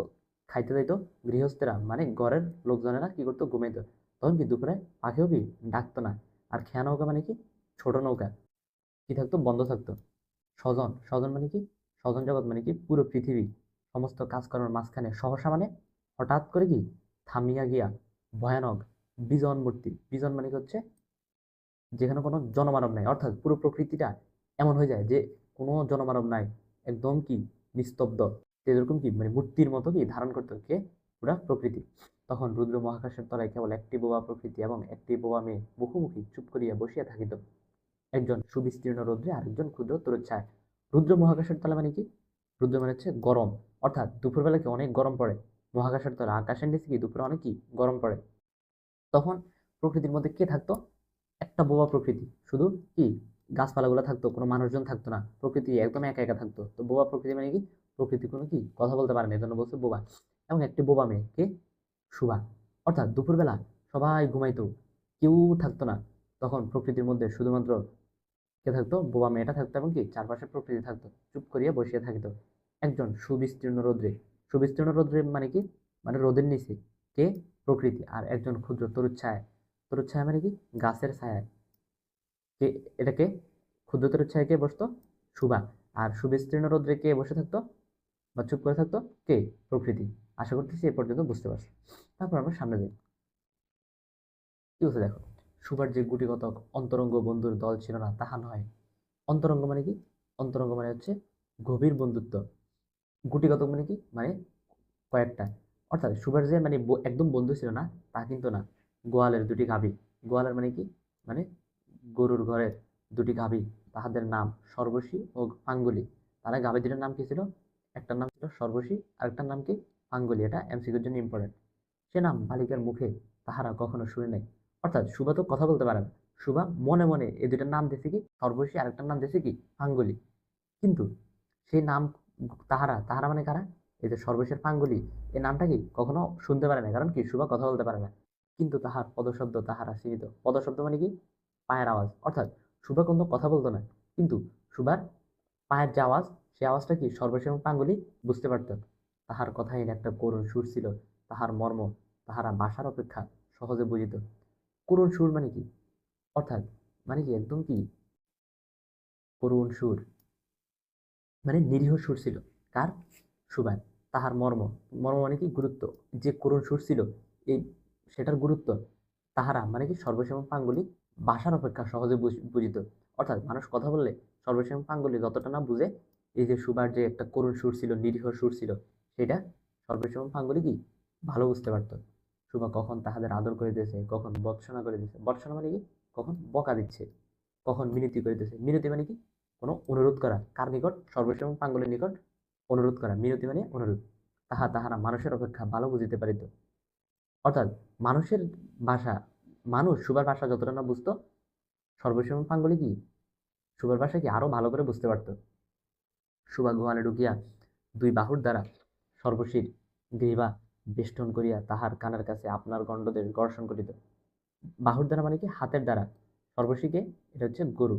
খাইতে যাইতো, গৃহস্থেরা মানে ঘরের লোকজনেরা কি করতো ঘুমাইতো, তখন কি দুপুরে পাখিও কি ডাকতো না। আর খেয়া নৌকা মানে কি ছোট নৌকা কি থাকতো বন্ধ থাকতো। স্বজন স্বজন মানে কি স্বজন জগৎ মানে কি পুরো পৃথিবী সমস্ত কাজকর্মের মাঝখানে সহসা মানে হঠাৎ করে কি থামিয়া গিয়া ভয়ানক বিজন মূর্তি, বিজন মানে কি হচ্ছে যেখানে কোনো জনমানব নাই, অর্থাৎ পুরো প্রকৃতিটা এমন হয়ে যায় যে কোনো জনমানব নাই, একদম কি নিস্তব্ধ, এরকম কি মানে মূর্তির মতো কি ধারণ করতে কে পুরা প্রকৃতি। তখন রুদ্র মহাকাশের তলায় কেবল একটি বোবা প্রকৃতি এবং একটি বোবা মেয়ে মুখোমুখি চুপ করিয়া বসিয়া থাকিত, একজন সুবিস্তীর্ণ রৌদ্রে আরেকজন ক্ষুদ্র তরুচ্ছায়। রুদ্র মহাকাশের তলা মানে কি রুদ্র মানে হচ্ছে গরম, অর্থাৎ দুপুরবেলা কি অনেক গরম পড়ে, মহাকাশের তলা আকাশের নিচে কি দুপুরে অনেক কি গরম পড়ে। তখন প্রকৃতির মধ্যে কে থাকতো, একটা বোবা প্রকৃতি, শুধু কি গাছপালাগুলো থাকতো, কোনো মানুষজন থাকতো না, প্রকৃতি একদম একা একা থাকতো। তো বোবা প্রকৃতি মানে কি প্রকৃতি কোনো কি কথা বলতে পারে না, এই জন্য বলছে বোবা। এবং একটি বোবা মেয়ে কে শুভা, অর্থাৎ দুপুরবেলা সবাই ঘুমাইতো, কেউ থাকতো না, তখন প্রকৃতির মধ্যে শুধুমাত্র কে থাকতো বোবা মেয়েটা থাকতো এবং কি চারপাশে প্রকৃতি থাকতো, চুপ করিয়া বসিয়া থাকিত, একজন সুবিস্তীর্ণ রৌদ্রে। সুবিস্তীর্ণ রৌদ্রে মানে কি মানে রোদের নিচে কে প্রকৃতি, আর একজন ক্ষুদ্র তরুচ্ছায়া, তরুচ্ছায়া মানে কি গাছের ছায়া, কে এটাকে ক্ষুদ্র তরুচ্ছায়া কে বসতো সুবা, আর সুবিস্তীর্ণ রৌদ্রে কে বসে থাকতো বা চুপ করে থাকতো কে প্রকৃতি। আশা করতেছি এ পর্যন্ত বুঝতে পারছি। তারপর আমরা সামনে যাই। কি বলছে দেখো, সুবার যে গুটিকত অন্তরঙ্গ বন্ধুর দল ছিল না তাহা নয়। অন্তরঙ্গ মানে কি অন্তরঙ্গ মানে হচ্ছে গভীর বন্ধুত্ব, গুটিগত মানে কি মানে কয়েকটা, অর্থাৎ সুভাষ যে মানে একদম বন্ধু ছিল না তা কিন্তু না। গোয়ালের দুটি গাভী, গোয়ালের মানে কি মানে গরুর ঘরের দুটি গাভী, তাহাদের নাম সর্বশী ও পাঙ্গুলি। তারা গাভী দুটার নাম কি ছিল, একটার নাম ছিল সর্বশী আর একটার নাম কি পাঙ্গুলি, এটা এমসিকিউর জন্য ইম্পর্টেন্ট। সে নাম বালিকার মুখে তাহারা কখনো শুনে নাই, অর্থাৎ সুভা তো কথা বলতে পারে না, সুভা মনে মনে এই দুটার নাম দিয়েছে কি সর্বশী আর একটার নাম দিয়েছে কি পাঙ্গুলি। কিন্তু সেই নাম তাহারা তাহারা মানে কারা, এই যে সর্বশেষ পাঙ্গুলি, এই নামটা কি কখনো শুনতে পারে না, কারণ কি সুভা কথা বলতে পারে না। কিন্তু তাহার পদশব্দ তাহারা চিনিত, পদশব্দ মানে কি পায়ের আওয়াজ, অর্থাৎ সুভা কিন্তু কথা বলতো না, কিন্তু সুভার পায়ের যে আওয়াজ, সেই আওয়াজটা কি সর্বশেষ এবং পাঙ্গুলি বুঝতে পারত। তাহার কথায় একটা করুণ সুর ছিল, তাহার মর্ম তাহারা ভাষার অপেক্ষা সহজে বুঝিত। করুণ সুর মানে কি, অর্থাৎ মানে কি একদম কি করুণ সুর মানে নিরীহ সুর ছিল কার, সুবান। তাহার মর্ম, মর্ম মানে কি গুরুত্ব, যে করুণ সুর ছিল এই সেটার গুরুত্ব তাহারা মানে কি সর্বশেষ পাঙ্গুলি ভাষার অপেক্ষা সহজে বুঝিত। অর্থাৎ মানুষ কথা বললে সর্বশেষ পাঙ্গুলি যতটা না বুঝে, এই যে সুবার যে একটা করুণ সুর ছিল, নিরীহ সুর ছিল, সেটা সর্বশেষ পাঙ্গুলি কি ভালো বুঝতে পারত। সুবা কখন তাহাদের আদর করিতেছে, কখন বৎসনা করিতেছে, বৎসনা মানে কি কখন বকা দিচ্ছে, কখন মিনতি করিতেছে, মিনতি মানে কি কোনো অনুরোধ করা, কার নিকট, সর্বশেষ পাঙ্গলের নিকট অনুরোধ করা, মিনতি মানে অনুরোধ, তাহা তাহারা মানুষের অপেক্ষা ভালো বুঝিতে পারিত। অর্থাৎ মানুষের ভাষা, মানুষ সুবার ভাষা যতটা না বুঝতো, সর্বশেষ পাঙ্গলি কি সুবার ভাষা কি আরো ভালো করে বুঝতে পারতো। সুবা গোয়ালে ঢুকিয়া দুই বাহুর দ্বারা সর্বশীর গ্রীবা বেষ্টন করিয়া তাহার কানের কাছে আপনার গণ্ডদের ঘর্ষণ করিত। বাহুর দ্বারা মানে কি হাতের দ্বারা, সর্বশীকে এটা হচ্ছে গরু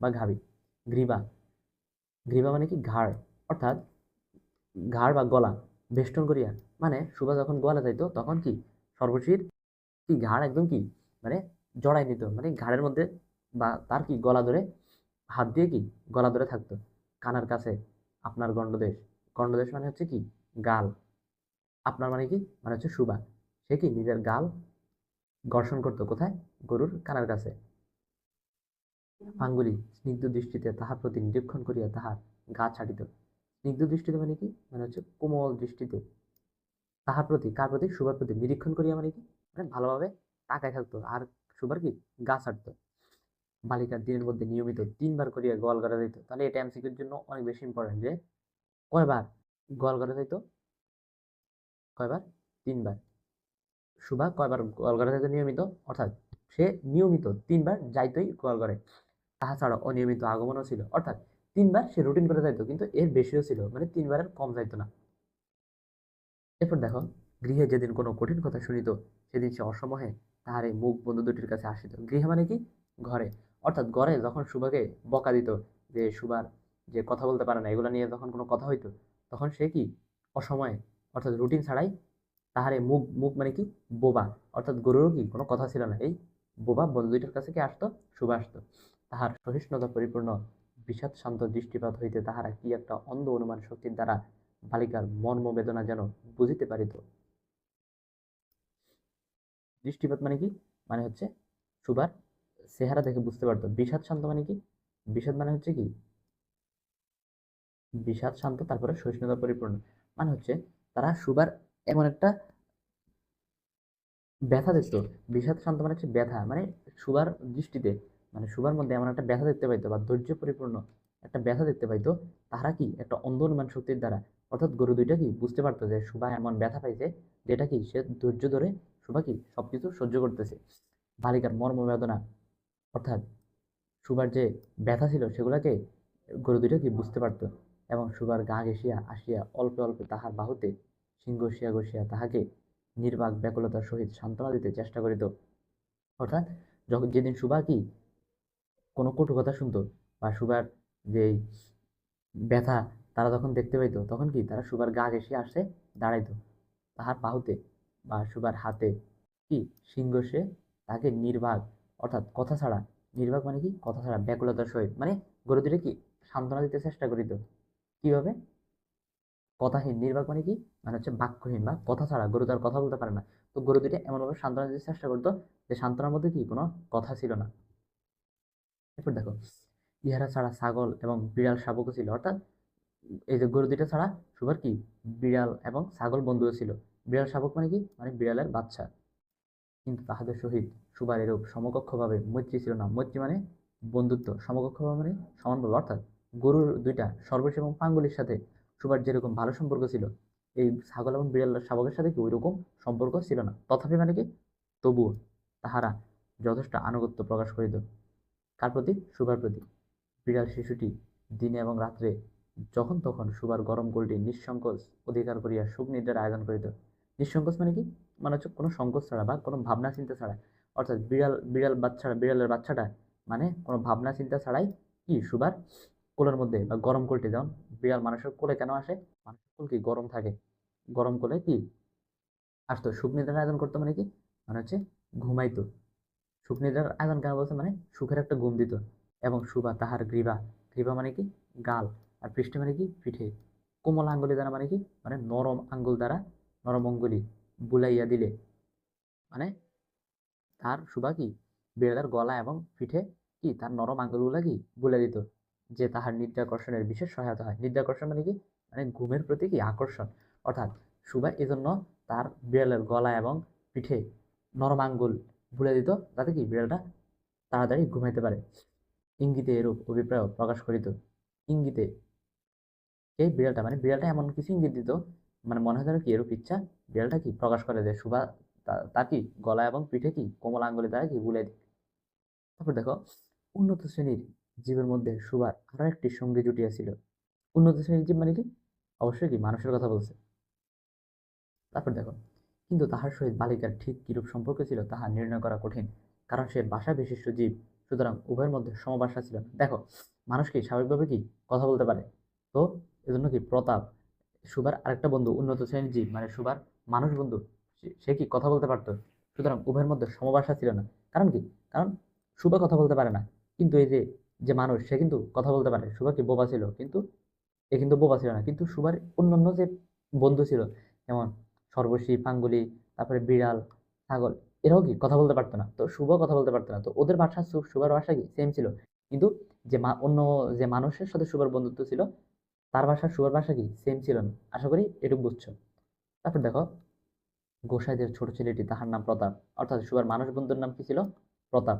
বা গাভী, গ্রীবা, গ্রীবা মানে কি ঘাড়, অর্থাৎ ঘাড় বা গলা, বেষ্টন করিয়া মানে সুভা যখন গোয়ালে যাইতো তখন কি সর্বশীর কি ঘাড় একদম কি মানে জড়াই নিত, মানে ঘাড়ের মধ্যে বা তার কি গলা ধরে হাত দিয়ে কি গলা ধরে থাকতো। কানার কাছে আপনার গণ্ডদেশ, গণ্ডদেশ মানে হচ্ছে কি গাল, আপনার মানে কি মানে হচ্ছে সুবা, সে কি নিজের গাল ঘর্ষণ করতো কোথায়? গরুর কানের কাছে। আঙ্গুলি স্নিগ্ধ দৃষ্টিতে তাহার প্রতি নিরীক্ষণ করিয়া তাহার গা ছাড়িত। স্নিগ্ধ দৃষ্টিতে মানে কি? মানে হচ্ছে কোমল দৃষ্টিতে তাহার প্রতি, কার প্রতি? সুভার প্রতি নিরীক্ষণ করিয়া মানে কি? মানে ভালোভাবে তাকায় থাকতো আর সুভার কি গা ছাড়তো। বালিকার দিনের মধ্যে নিয়মিত 3 বার করিয়া গোয়াল করা যাইত। তাহলে এটা এমসিকিউর জন্য অনেক বেশি ইম্পর্টেন্ট যে কয়বার গোয়াল করা যাইত? কয়বার? 3 বার। সুভা কয়বার গোয়াল করা যাইত নিয়মিত? অর্থাৎ সে নিয়মিত 3 বার যাইতই গোয়াল করে। তাহা ছাড়া অনিয়মিত আগমনও ছিল, অর্থাৎ 3 বার সে রুটিন করে যাইতো, কিন্তু এর বেশিও ছিল, মানে 3 বারের কম যাইতো না। এরপর দেখো, গৃহে যেদিন কোনো কঠিন কথা শুনিত সেদিন সে অসময়ে তাহার এই মুখ বন্ধু দুটির কাছে আসিত। গৃহে মানে কি? ঘরে। অর্থাৎ ঘরে যখন সুভাকে বকা দিত, যে সুভার যে কথা বলতে পারে না, এগুলো নিয়ে যখন কোনো কথা হইতো, তখন সে কি অসময়ে, অর্থাৎ রুটিন ছাড়াই তাহার এই মুখ, মুখ মানে কি? বোবা, অর্থাৎ গরুরও কি কোনো কথা ছিল না, এই বোবা বন্ধু দুইটার কাছে কি আসতো? শুভা আসতো। তাহার সহিষ্ণুতা পরিপূর্ণ বিষাদ শান্ত দৃষ্টিপাত হইতে তাহারা কি একটা অন্ধ অনুমান শক্তির দ্বারা বালিকার মর্ম বেদনা যেন বুঝিতে পারিত। দৃষ্টিপাত মানে কি? মানে হচ্ছে সুভার চেহারা দেখে বুঝতে পারতো। বিষাদ শান্ত মানে কি? বিষাদ মানে হচ্ছে কি? বিষাদ শান্ত, তারপরে সহিষ্ণুতা পরিপূর্ণ মানে হচ্ছে তারা সুভার এমন একটা ব্যথা দেখতো। বিষাদ শান্ত মানে হচ্ছে ব্যথা, মানে সুভার দৃষ্টিতে, মানে সুভার মধ্যে এমন একটা ব্যথা দেখতে পাইতো, বা ধৈর্য পরিপূর্ণ একটা ব্যথা দেখতে পাইতো। তাহারা কি একটা অন্ধ অনুমান শক্তির দ্বারা, অর্থাৎ গরু দুইটা কি বুঝতে পারতো যে সুভা এমন ব্যথা পাইছে, যেটা কি সে ধৈর্য ধরে সুভা কি সবকিছু সহ্য করতেছে। বালিকার মর্মবেদনা, অর্থাৎ সুভার যে ব্যথা ছিল সেগুলাকে গরু দুইটা কি বুঝতে পারতো, এবং সুভার গা ঘেঁষিয়া আসিয়া অল্পে অল্পে তাহার বাহুতে সিং ঘষিয়া ঘষিয়া তাহাকে নির্বাক ব্যাকুলতার সহিত সান্ত্বনা দিতে চেষ্টা করিত। অর্থাৎ যখন যেদিন সুভা কি কোনো কটু কথা শুনতো, বা সুভার যে ব্যথা তারা যখন দেখতে পাইতো, তখন কি তারা সুভার গা ঘেঁষিয়ে আসে দাঁড়াইতো তাহার বাহুতে বা সুভার হাতে, কি সিং ঘষে তাকে নির্বাক, অর্থাৎ কথা ছাড়া, নির্বাক মানে কি? কথা ছাড়া ব্যাকুলতার সহিত, মানে গরু দুটো কি সান্ত্বনা দিতে চেষ্টা করিত। কিভাবে? কথাহীন। নির্বাক মানে কি? মানে হচ্ছে বাক্যহীন বা কথা ছাড়া, গরু তার কথা বলতে পারে না, তো গরু দুটো এমনভাবে সান্ত্বনা দিতে চেষ্টা করতো যে সান্ত্বনার মধ্যে কি কোনো কথা ছিল না। এরপর দেখো, ইহারা ছাড়া ছাগল এবং বিড়াল শাবকও ছিল, অর্থাৎ এই যে গরু দুইটা ছাড়া সুভার কি বিড়াল এবং ছাগল বন্ধুও ছিল। বিড়াল শাবক মানে কি? মানে বিড়ালের বাচ্চা। কিন্তু তাহাদের সহিত সুভার এরূপ সমকক্ষভাবে মৈত্রী ছিল না। মৈত্রী মানে বন্ধুত্ব, সমকক্ষভাবে মানে সমানভাবে, অর্থাৎ গরুর দুইটা সর্বশেষ এবং পাঙ্গুলির সাথে সুভার যেরকম ভালো সম্পর্ক ছিল, এই ছাগল এবং বিড়াল শাবকের সাথে কি ওইরকম সম্পর্ক ছিল না। তথাপি মানে কি? তবুও তাহারা যথেষ্ট আনুগত্য প্রকাশ করিত। কার প্রতি? সুভার প্রতি। বিড়াল শিশুটি দিনে এবং রাত্রে যখন তখন সুভার গরম কোলটি নিঃসংকোচ অধিকার করিয়া সুখ নিদ্রার আয়োজন করিত। নিঃসংকোচ মানে কি? মানে হচ্ছে কোনো সংকোচ ছাড়া বা কোনো ভাবনা চিন্তা ছাড়া, অর্থাৎ বিড়ালের বাচ্চাটা মানে কোনো ভাবনা চিন্তা ছাড়াই কি সুভার কোলের মধ্যে, বা গরম কোলটি, যেমন বিড়াল মানুষের কোলে কেন আসে? মানুষের কোল কি গরম থাকে, গরম কোলে কি আসতো। সুখ নিদ্রার আয়োজন করতো মানে কি? মানে হচ্ছে ঘুমাইতো। সুখ নিদ্রার আয়োজন কেন বলছে? মানে সুখের একটা ঘুম দিত। এবং সুভা তাহার গ্রীবা, গ্রীবা মানে কি? গাল। আর পৃষ্ঠে মানে কি? পিঠে কোমল আঙ্গুলি দ্বারা, মানে কি? মানে নরম আঙ্গুল দ্বারা, নরম অঙ্গুলি বুলাইয়া দিলে, মানে তার সুভা কি বিড়ালের গলা এবং পিঠে কি তার নরম আঙ্গুলগুলা কি বুলাই দিত, যে তাহার নিদ্রাকর্ষণের বিশেষ সহায়তা হয়। নিদ্রাকর্ষণ মানে কি? মানে ঘুমের প্রতি কি আকর্ষণ। অর্থাৎ সুভা এজন্য তার বিড়ালের গলা এবং পিঠে নরম আঙ্গুল বুলাই দিত, যাতে কি বিড়ালটা তাড়াতাড়ি ঘুমাইতে পারে। ইঙ্গিতে এরূপ অভিপ্রায় প্রকাশ করিত। ইঙ্গিতে এই বিড়ালটা, মানে বিড়ালটা এমন কিছু ইঙ্গিত দিত, মানে মনে হয় যেন কি এরূপ ইচ্ছা বিড়ালটা কি প্রকাশ করে, যে সুভা তার কি গলা এবং পিঠে কি কোমল আঙ্গুলি দ্বারা কি বুলাই দিত। তারপর দেখো, উন্নত শ্রেণীর জীবের মধ্যে সুভার আরো একটি সঙ্গী জুটিয়াছিল। উন্নত শ্রেণীর জীব মানে কি? অবশ্যই কি মানুষের কথা বলছে। তারপর দেখো, কিন্তু তাহার সহিত বালিকার ঠিক কিরূপ সম্পর্ক ছিল তাহা নির্ণয় করা কঠিন, কারণ সে বাসা বিশিষ্ট জীব, সুতরাং উভয়ের মধ্যে সমবাসা ছিল না। দেখো, মানুষ কি স্বাভাবিকভাবে কি কথা বলতে পারে, তো এজন্য কি প্রতাপ, সুভার আরেকটা বন্ধু উন্নত শ্রেণীর জীব, মানে সুভার মানুষ বন্ধু, সে কি কথা বলতে পারতো, সুতরাং উভয়ের মধ্যে সমবাসা ছিল না। কারণ কি? কারণ সুভা কথা বলতে পারে না, কিন্তু এই যে যে মানুষ সে কিন্তু কথা বলতে পারে। সুভা কি বোবা ছিল, কিন্তু বোবা ছিল না, কিন্তু সুভার অন্যান্য যে বন্ধু ছিল, যেমন সর্বশী, পাঙ্গুলি, তারপরে বিড়াল, ছাগল, এরাও কি কথা বলতে পারতো না, তো শুভ কথা বলতে পারতো না, তো ওদের ভাষা শুভার ভাষা কি সেম ছিল, কিন্তু অন্য যে মানুষের সাথে শুভার বন্ধুত্ব ছিল তার ভাষা শুভার ভাষা কি সেম ছিল না। আশা করি এটুকু বুঝছো। তারপর দেখো, গোসাইদের ছোট ছেলেটি, তাহার নাম প্রতাপ, অর্থাৎ শুভার মানুষ বন্ধুর নাম কি ছিল? প্রতাপ।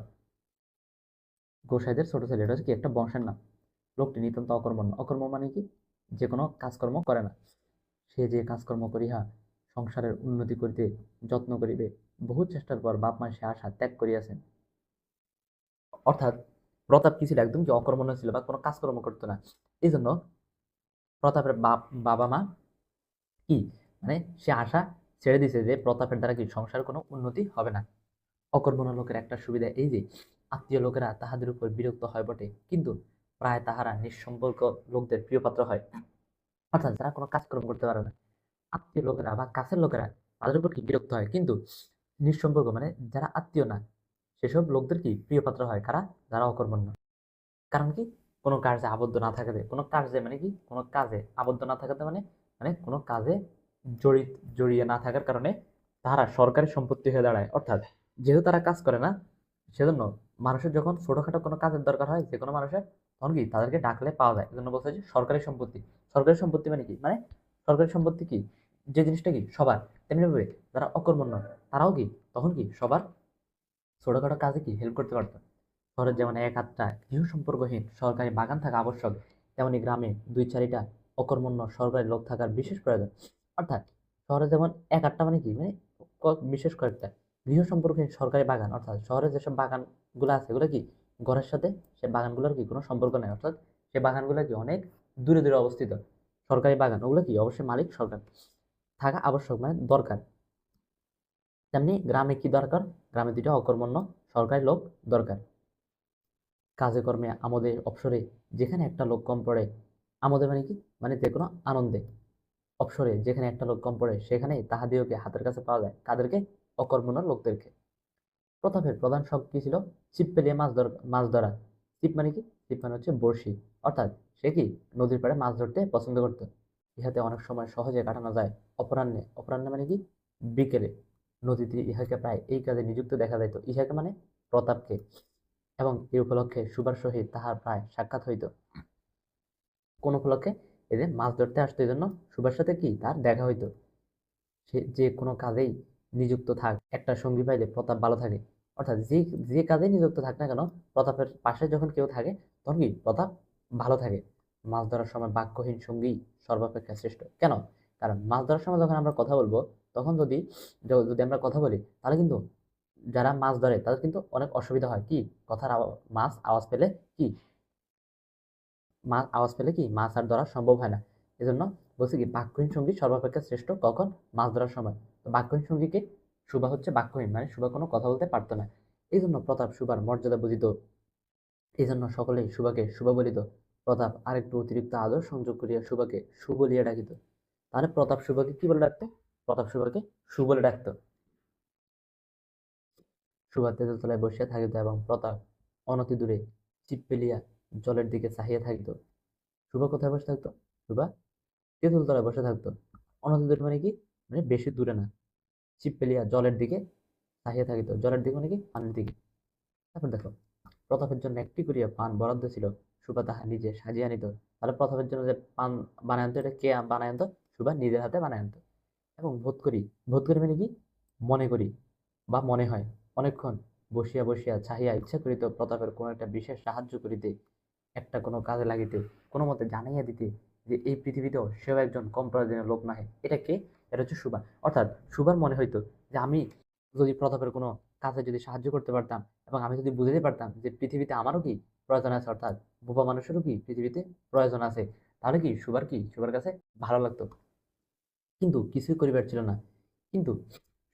গোসাইদের ছোট ছেলে, এটা হচ্ছে কি একটা বংশের নাম। লোকটি নিতান্ত অকর্মণ্য, অকর্ম মানে কি, যে কোনো কাজকর্ম করে না। সে যে কাজকর্ম করিয়া সংসারের উন্নতি করিতে যত্ন করিবে, বহু চেষ্টার পর বাপ মা সে আশা ত্যাগ করিয়াছেন। অর্থাৎ প্রতাপ কি ছিল? একদম কি অকর্মণ্য ছিল বা কোনো কাজকর্ম করতো না। এই জন্য প্রতাপের বাবা মা কি, মানে সে আশা ছেড়ে দিছে যে প্রতাপের দ্বারা কি সংসার কোনো উন্নতি হবে না। অকর্মণ্য লোকের একটা সুবিধা এই যে আত্মীয় লোকেরা তাহাদের উপর বিরক্ত হয় বটে, কিন্তু প্রায় তাহারা নিঃসম্পর্ক লোকদের প্রিয় পাত্র হয়। অর্থাৎ যারা কোনো কাজকর্ম করতে পারে না, আত্মীয় লোকেরা বা কাছের লোকেরা তাদের উপর কি বিরক্ত হয়, কিন্তু নিঃসম্পর্ক মানে যারা আত্মীয় না সেসব লোকদের কি প্রিয় পাত্র হয়। কারা? যারা অকর্মণ্য। কারণ কি, কোনো কাজে আবদ্ধ না থাকাতে, কোনো কাজে মানে কি, কোনো কাজে আবদ্ধ না থাকাতে মানে মানে কোনো কাজে জড়িয়ে না থাকার কারণে তারা সরকারি সম্পত্তি হয়ে দাঁড়ায়। অর্থাৎ যেহেতু তারা কাজ করে না, সেজন্য মানুষের যখন ছোটখাটো কোনো কাজের দরকার হয় যে কোনো মানুষের, তখন কি তাদেরকে ডাকলে পাওয়া যায়। এজন্য বলছে যে সরকারি সম্পত্তি। সরকারি সম্পত্তি মানে কি, মানে সরকারি সম্পত্তি কি, যে জিনিসটা কি সবার, তেমনি ভাবে যারা অকর্মণ্য তারাও কি তখন কি সবার ছোটখাটো কাজে কি হেল্প করতে পারতো। শহরের যেমন এক আধটা গৃহ সম্পর্কহীন সরকারি বাগান থাকা আবশ্যক, তেমনি গ্রামে দুই চারিটা অকর্মণ্য সরকারি লোক থাকার বিশেষ প্রয়োজন। অর্থাৎ শহরে যেমন এক আধটা মানে কি, মানে বিশেষ কয়েকটা গৃহ সম্পর্কহীন সরকারি বাগান, অর্থাৎ শহরে যেসব বাগানগুলো আছে এগুলো কি ঘরের সাথে সে বাগানগুলোর কি কোনো সম্পর্ক নেই, অর্থাৎ সে বাগানগুলো কি অনেক দূরে দূরে অবস্থিত। সরকারি বাগান ওগুলো কি অবশ্যই মালিক সরকার, থাকা আবশ্যক মানে দরকার। তেমনি গ্রামে কি দরকার? গ্রামে দুইটা অকর্মণ্য সরকারি লোক দরকার। কাজে কর্মে আমোদে অবসরে যেখানে একটা লোক কম পড়ে, আমোদে মানে কি, মানে যে কোনো আনন্দে, অবসরে যেখানে একটা লোক কম পড়ে সেখানেই তাহাদিওকে হাতের কাছে পাওয়া যায়। কাদেরকে? অকর্মণ্য লোকদেরকে। প্রতাপের প্রধান শখ কি ছিল? ছিপ পেলিয়ে মাছ ধরা। ছিপ মানে কি? ছিপ মানে হচ্ছে বড়শি। অর্থাৎ সে কি নদীর পাড়ে মাছ ধরতে পছন্দ করত। ইহাতে অনেক সময় সহজে কাটানো যায়। অপরাহ্নে, অপরাহ্নে মানে কি, বিকেলে নদীতে ইহাকে প্রায় এই কাজে নিযুক্ত দেখা যাইত। ইহাকে মানে প্রতাপকে। এবং এই উপলক্ষে সুভার সহিত তাহার প্রায় সাক্ষাৎ হইত। কোন উপলক্ষে? এই যে মাছ ধরতে আসতো, এই জন্য সুভার সাথে কি তার দেখা হইতো। সে যে কোনো কাজেই নিযুক্ত থাক, একটা সঙ্গী পাইলে প্রতাপ ভালো থাকে। অর্থাৎ যে যে কাজেই নিযুক্ত থাক না কেন, প্রতাপের পাশে যখন কেউ থাকে তখন কি প্রতাপ ভালো থাকে। মাছ ধরার সময় বাক্যহীন সঙ্গী সর্বাপেক্ষা শ্রেষ্ঠ। কেন? কারণ মাছ ধরার সময় যখন আমরা কথা বলবো, তখন যদি আমরা কথা বলি তাহলে কিন্তু যারা মাছ ধরে তাদের কিন্তু অনেক অসুবিধা হয়। কি? কথার মাছ আওয়াজ পেলে কি, মাছ আওয়াজ পেলে কি মাছ আর ধরা সম্ভব হয় না। এজন্য বলছে কি বাক্যহীন সঙ্গী সর্বাপেক্ষা শ্রেষ্ঠ। কখন? মাছ ধরার সময়। তো বাক্যহীন সঙ্গীকে, সুবা হচ্ছে বাক্যহীন, মানে সুবা কোনো কথা বলতে পারতো না। এই জন্য প্রতাপ সুবার মর্যাদা বুঝিত। এই জন্য সকলেই সুবাকে সুবা বলিত। প্রতাপ আরেকটু অতিরিক্ত আদর সংযোগ করিয়া সুবাকে সু বলিয়া ডাকিত। তাহলে প্রতাপ সুবাকে কি বলে ডাকতো? প্রতাপ সুবাকে সু বলে ডাকতো। সুবা তেঁতুল তলায় বসিয়া থাকিত এবং প্রতাপ অনতি দূরে চিপ ফেলিয়া জলের দিকে চাহিয়া থাকিত। সুবা কোথায় বসে থাকতো? সুবা তেঁতুল তলায় বসে থাকতো। অনতি দূরে মানে কি, মানে বেশি দূরে না। ছিপ ফেলিয়া জলের দিকে চাহিয়া থাকিত। জলের দিকে মানে কি, পানির দিকে। তারপর দেখো, প্রতাপের জন্য একটি করিয়া পান বরাদ্দ ছিল, সুবা তাহা নিজে সাজিয়া নিত। তাহলে প্রতাপের জন্য যে পান বানায় আনতো, এটা কে বানায় আনতো? সুবা নিজের হাতে বানায় আনতো। এবং বোধ করি মানে কি, মনে করি বা মনে হয়, অনেকক্ষণ বসিয়া বসিয়া চাহিয়া ইচ্ছা করিত প্রতাপের কোনো একটা বিশেষ সাহায্য করিতে, একটা কোনো কাজে লাগিতে, কোনো মতে জানাইয়া দিতে যে এই পৃথিবীতেও সেও একজন কম প্রয়োজনীয় লোক নহে। এটা কে? এটা হচ্ছে সুবা। অর্থাৎ সুবার মনে হইতো যে আমি যদি প্রতাপের কোনো কাজে যদি সাহায্য করতে পারতাম, এবং আমি যদি বুঝাতে পারতাম যে পৃথিবীতে আমারও কি প্রয়োজন আছে, অর্থাৎ বোবা মানুষেরও কি পৃথিবীতে প্রয়োজন আছে, তাহলে কি সুবার কাছে ভালো লাগতো। কিন্তু কিছুই করিবার ছিল না। কিন্তু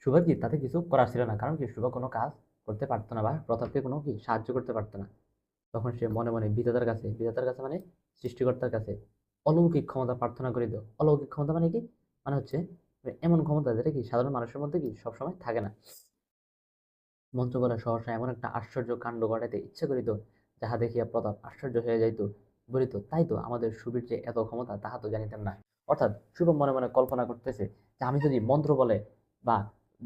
সুভার কি তাতে কিছু করার ছিল না, কারণ কি সুভা কোনো কাজ করতে পারতো না বা প্রতাপকে কোনো কি সাহায্য করতে পারতো না। তখন সে মনে মনে বিধাতার কাছে মানে সৃষ্টিকর্তার কাছে অলৌকিক ক্ষমতা প্রার্থনা করিত। অলৌকিক ক্ষমতা মানে কি, মানে হচ্ছে এমন ক্ষমতা যেটা কি সাধারণ মানুষের মধ্যে কি সবসময় থাকে না। মন্ত্র করা সহসা এমন একটা আশ্চর্য কাণ্ড ঘটাইতে ইচ্ছা করিত, যাহা দেখিয়া প্রতাপ আশ্চর্য হয়ে যাইত। বলিত, তাই তো, আমাদের সুবীর যে এত ক্ষমতা তাহা তো জানিতাম না। অর্থাৎ শুভ মনে মনে কল্পনা করতেছে যে আমি যদি মন্ত্র বলে বা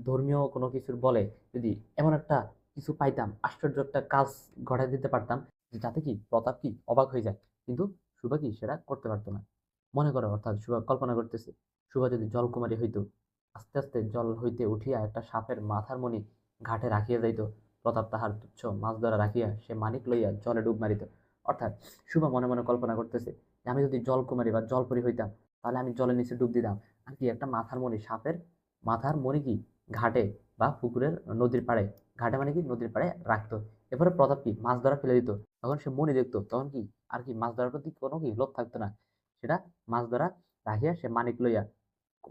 ধর্মীয় কোনো কিছুর বলে যদি এমন একটা কিছু পাইতাম, আশ্চর্য একটা কাজ ঘটাই দিতে পারতাম, যে যাতে কি প্রতাপ কি অবাক হয়ে যায়, কিন্তু সুভা কি সেটা করতে পারতো না। মনে করো, অর্থাৎ সুভা কল্পনা করতেছে, সুভা যদি জলকুমারী হইতো, আস্তে আস্তে জল হইতে উঠিয়া একটা সাপের মাথার মণি ঘাটে রাখিয়া যাইত। প্রতাপ তাহার তুচ্ছ মাছ ধরা রাখিয়া সে মানিক লইয়া জলে ডুব মারিত। অর্থাৎ সুভা মনে মনে কল্পনা করতেছে যে আমি যদি জলকুমারী বা জলপরী হইতাম, তাহলে আমি জলের নিচে ডুব দিতাম, আর কি একটা মাথার মণি, সাপের মাথার মণি কি ঘাটে বা পুকুরের নদীর পাড়ে, ঘাটে মানে কি নদীর পাড়ে রাখতো। এরপরে প্রতাপ কি মাছ ধরা ফেলে দিত, তখন সে মণি দেখতো, তখন কি আর কি মাছ ধরার প্রতি কোনো কি লোভ থাকতো না, সেটা মাছ ধরা রাখিয়া সে মানিক লইয়া,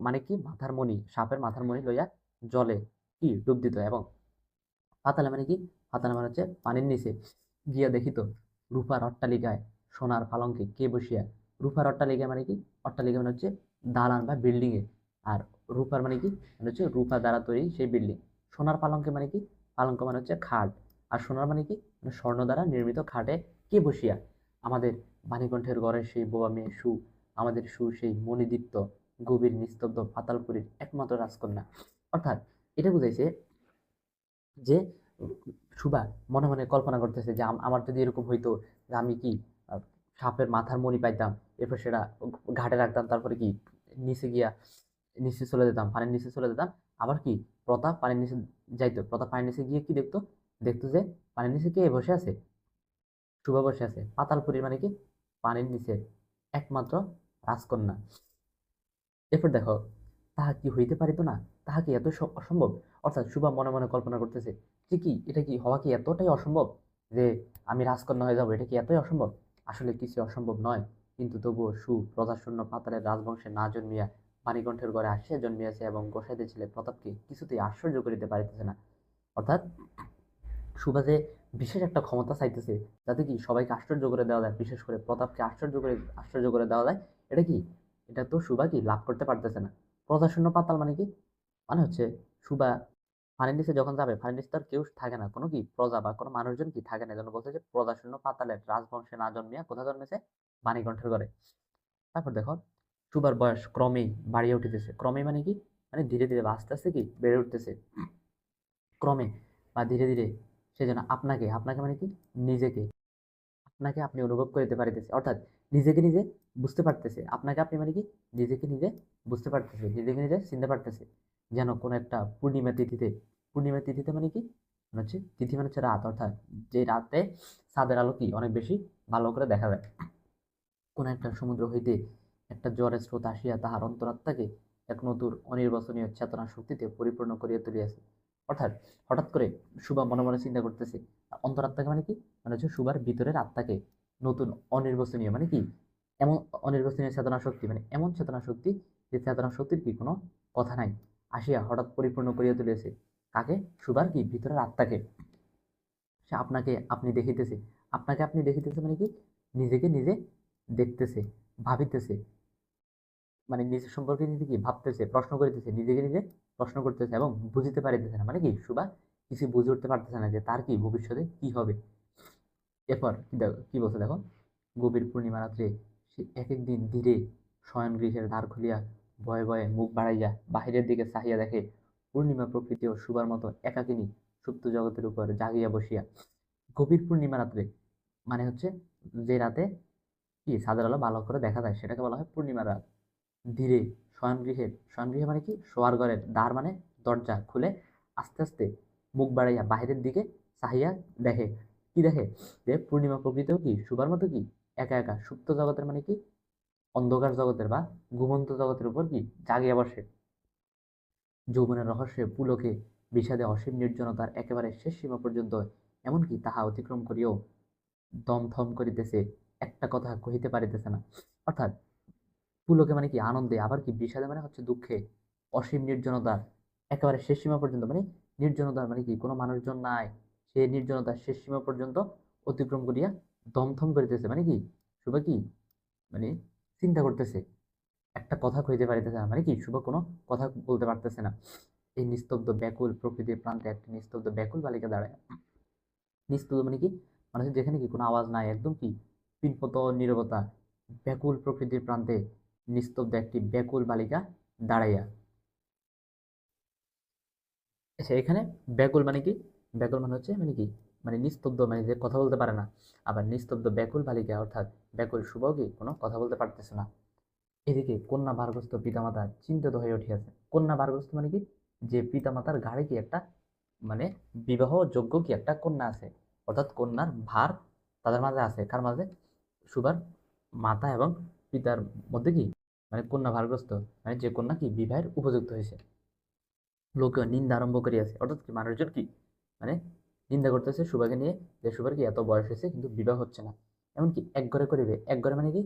মানে কি মাথার মণি, সাপের মাথার মণি লইয়া জলে কি ডুব দিত। এবং পাতালে মানে কি, পাতালে মানে হচ্ছে পানির নিচে গিয়া দেখিত রূপার অট্টালিকায় সোনার পালঙ্কে কে বসিয়া। রূপার অট্টালিকা মানে কি, অট্টালিকা মানে হচ্ছে দালান বা বিল্ডিং এ, আর রূপার মানে কি, মানে হচ্ছে রূপা দ্বারা তৈরি সেই বিল্ডিং। সোনার পালঙ্কে মানে কি, পালঙ্ক মানে হচ্ছে খাট, আর সোনার মানে কি, মানে স্বর্ণ দ্বারা নির্মিত খাটে কে বসিয়া। আমাদের বাণীকণ্ঠের ঘরের সেই বোবা মেয়ে সু, আমাদের সু সেই মণিদীপ্ত গভীর নিস্তব্ধ পাতালপুরীর একমাত্র রাজকন্যা। অর্থাৎ এটা বুঝাইছে যে সুভা মনে মনে কল্পনা করতেছে যে আমার যদি এরকম হইতো, যে আমি কি আহ, সাপের মাথার মণি পাইতাম, এরপর সেটা ঘাটে রাখতাম, তারপরে কি নিচে গিয়া নিচে চলে যেতাম, পানির নিচে চলে যেতাম। আবার কি প্রতাপ পানির নিচে যাইতো, প্রতাপ পানির নিচে গিয়ে কি দেখতো, দেখতো যে পানির নিচে কে বসে আছে, সুভা বসে আছে, পাতালপুরীর মানে কি পানির নিচে একমাত্র রাজকন্যা। এরপর দেখো, তাহা কি হইতে পারিত না, তাহা কি এত অসম্ভব। অর্থাৎ সুভা মনে মনে কল্পনা করতেছে যে কি এটা কি হওয়া কি এতটাই অসম্ভব, যে আমি রাজকন্যা হয়ে যাবো, এটা কি এতই অসম্ভব। আসলে কিছু অসম্ভব নয়, কিন্তু তবুও সু প্রজাশূন্য পাতালের রাজবংশে না জন্মিয়া বাণীকণ্ঠের ঘরে আসিয়া জন্মিয়াছে, এবং গোসাইদের ছেলে প্রতাপকে কিছুতেই আশ্চর্য করিতে পারিতেছে না। অর্থাৎ সুভা যে বিশেষ একটা ক্ষমতা চাইতেছে, যাতে কি সবাইকে আশ্চর্য করে দেওয়া যায়, বিশেষ করে প্রতাপকে আশ্চর্য করে দেওয়া যায়, এটা কি, এটা তো সুভা কি লাভ করতে পারতেছে না। প্রজাশূন্য পাতাল মানে কি, মানে হচ্ছে সুভা পানির নিচে যখন যাবে, পানির নিচে তার কেউ থাকে না, কোনো কি প্রজা বা কোনো মানুষজন কি থাকে না, যেন বলছে যে প্রজাশূন্য পাতালের রাজবংশে না জন্মিয়া কোথায় জন্মেছে, বাণীকণ্ঠের ঘরে। তারপর দেখো, সুভার বয়স ক্রমেই বাড়িয়ে উঠিতেছে। ক্রমে মানে কি, মানে ধীরে ধীরে বা আস্তে আস্তে কি বেড়ে উঠতেছে, ক্রমে বা ধীরে ধীরে। সে যেন আপনাকে, আপনাকে মানে কি নিজেকে, আপনাকে আপনি অনুভব করিতে পারিতেছে। অর্থাৎ নিজেকে নিজে বুঝতে পারতেছে, আপনাকে আপনি মানে কি নিজেকে নিজে বুঝতে পারতেছে, নিজেকে নিজে চিনতে পারতেছে। যেন কোনো একটা পূর্ণিমা তিথিতে, পূর্ণিমা তিথিতে মানে কি, মানে হচ্ছে তিথি মানে হচ্ছে রাত, অর্থাৎ যে রাতে চাঁদের আলো কি অনেক বেশি ভালো করে দেখা যায়। কোন একটা সমুদ্র হইতে একটা জোয়ারের স্রোত আসিয়া তাহার অন্তরাত্মাকে এক নতুন অনির্বচনীয় চেতনা শক্তিতে পরিপূর্ণ করিয়া তুলিয়াছে। অর্থাৎ হঠাৎ করে সুভা মনে মনে চিন্তা করতেছে, অন্তরাত্মাকে মানে কি, মানে হচ্ছে সুভার ভিতরের আত্মাকে নতুন অনির্বচনীয় মানে কি, এমন অনির্বচনীয় চেতনা শক্তি, মানে এমন চেতনা শক্তি, যে চেতনা শক্তির কি কোনো কথা নাই, আসিয়া হঠাৎ পরিপূর্ণ করিয়া তুলিয়াছে। কাকে, সুভার কি ভিতরের আত্মাকে। সে আপনাকে আপনি দেখিতেছে, আপনাকে আপনি দেখিতেছে মানে কি, নিজেকে নিজে দেখতেছে, ভাবিতেছে, মানে নিজের সম্পর্কে নিজে কি ভাবতেছে, প্রশ্ন করিতেছে, নিজেকে নিজে প্রশ্ন করতেছে, এবং বুঝতে পারিতেছে না, মানে কি সুবা কিছু বুঝে উঠতে পারতেছে না যে তার কি ভবিষ্যতে কি হবে। এরপর কি দেখো, কি বলছে দেখো, গভীর পূর্ণিমা রাত্রে সে এক এক দিন ধীরে শয়ন গৃহের দ্বার খুলিয়া ভয়ে ভয়ে মুখ বাড়াইয়া বাহিরের দিকে চাহিয়া দেখে, পূর্ণিমা প্রকৃতি ও সুবার মতো একাকিনী সুপ্ত জগতের উপর জাগিয়া বসিয়া। গভীর পূর্ণিমা রাত্রে মানে হচ্ছে যে রাতে কি চাঁদের আলো ভালো করে দেখা যায়, সেটাকে বলা হয় পূর্ণিমা রাত। ধীরে শয়ন গৃহে মানে কি শোয়ার ঘরের দ্বার মানে দরজা খুলে আস্তে আস্তে মুখ বাড়াইয়া বাহিরের দিকে চাহিয়া দেখে। কি দেখে, যে পূর্ণিমা প্রকৃতিও কি সুবার মতো কি একা একা সুপ্ত জগতের মানে কি অন্ধকার জগতের বা ঘুমন্ত জগতের উপর কি জাগিয়া বসে। যৌবনের রহস্যে পুলকে বিষাদে অসীম নির্জনতার একেবারে শেষ সীমা পর্যন্ত, এমনকি তাহা অতিক্রম করিয়াও দম থম করিতেছে, একটা কথা কহিতে পারিতেছে না। অর্থাৎ পুলকে মানে কি আনন্দে, আবার কি বিষাদে মানে হচ্ছে দুঃখে, অসীম নির্জনতার একেবারে শেষ সীমা পর্যন্ত, মানে নির্জনতার মানে কি কোনো মানুষজন নাই, সে নির্জনতার শেষ সীমা পর্যন্ত অতিক্রম করিয়া দমথম করিতেছে, মানে কি শুভ কি, মানে চিন্তা করতেছে, একটা কথা কইতে পারিতেছে না, মানে কি শুভ কোনো কথা বলতে পারতেছে না। এই নিস্তব্ধ ব্যাকুল প্রকৃতির প্রান্তে একটি নিস্তব্ধ ব্যাকুল বালিকা দাঁড়ায়। নিস্তব্ধ মানে কি, মানে হচ্ছে যেখানে কি কোনো আওয়াজ নাই, একদম কি পিনপত নীরবতা। ব্যাকুল প্রকৃতির প্রান্তে নিস্তব্ধ একটি ব্যাকুল বালিকা দাঁড়াইয়া। আচ্ছা, এখানে ব্যাকুল মানে কি? ব্যাকুল মানে হচ্ছে মানে কি, মানে নিস্তব্ধ, মানে যে কথা বলতে পারে না। আবার নিস্তব্ধ ব্যাকুল বালিকা, অর্থাৎ ব্যাকুল শুভাও কি কোনো কথা বলতে পারতেছে না। এদিকে কন্যা ভারগ্রস্ত পিতামাতা চিন্তিত হয়ে উঠিয়াছে। কন্যা ভারগ্রস্ত মানে কি, যে পিতামাতার ঘাড়ে কি একটা, মানে বিবাহ যোগ্য কি একটা কন্যা আছে, অর্থাৎ কন্যার ভার তাদের মাঝে আছে। কার মাঝে? সুভার মাতা এবং পিতার মধ্যে কি, মানে কন্যা ভারগ্রস্ত, মানে যে কন্যা কি বিবাহের উপযুক্ত হয়েছে। লোকে নিন্দা আরম্ভ করিয়াছে, অর্থাৎ কি মানুষজন কি, মানে নিন্দা করতেছে সুভাকে নিয়ে, যে সুভার কি এত বয়স হয়েছে কিন্তু বিবাহ হচ্ছে না। এমনকি এক ঘরে করিবে, এক ঘরে মানে কি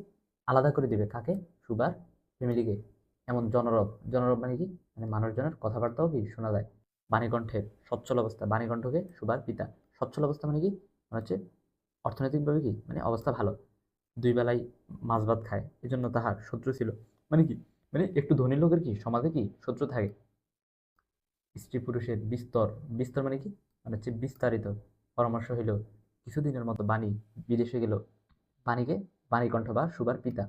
আলাদা করে দিবে কাকে? সুভার ফ্যামিলিকে। এমন জনরব, জনরব মানে কি, মানে মানুষজনের কথাবার্তাও কি শোনা যায়। বাণীকণ্ঠের সচ্ছল অবস্থা, বাণীকণ্ঠকে সুভার পিতা। সচ্ছল অবস্থা মানে কি, মানে হচ্ছে অর্থনৈতিকভাবে কি, মানে অবস্থা ভালো, দুই বেলায় মাছ ভাত খায়, এই জন্য তাহার শত্রু ছিল। মানে কি, মানে একটু ধনী লোকের কি সমাজে কি শত্রু থাকে। স্ত্রী পুরুষের বিস্তর, বিস্তর মানে কি, মানে হচ্ছে বিস্তারিত পরামর্শ হইল। কিছুদিনের মতো বাণী বিদেশে গেল। বাণীকে বাণীকণ্ঠ বা সুভার পিতা।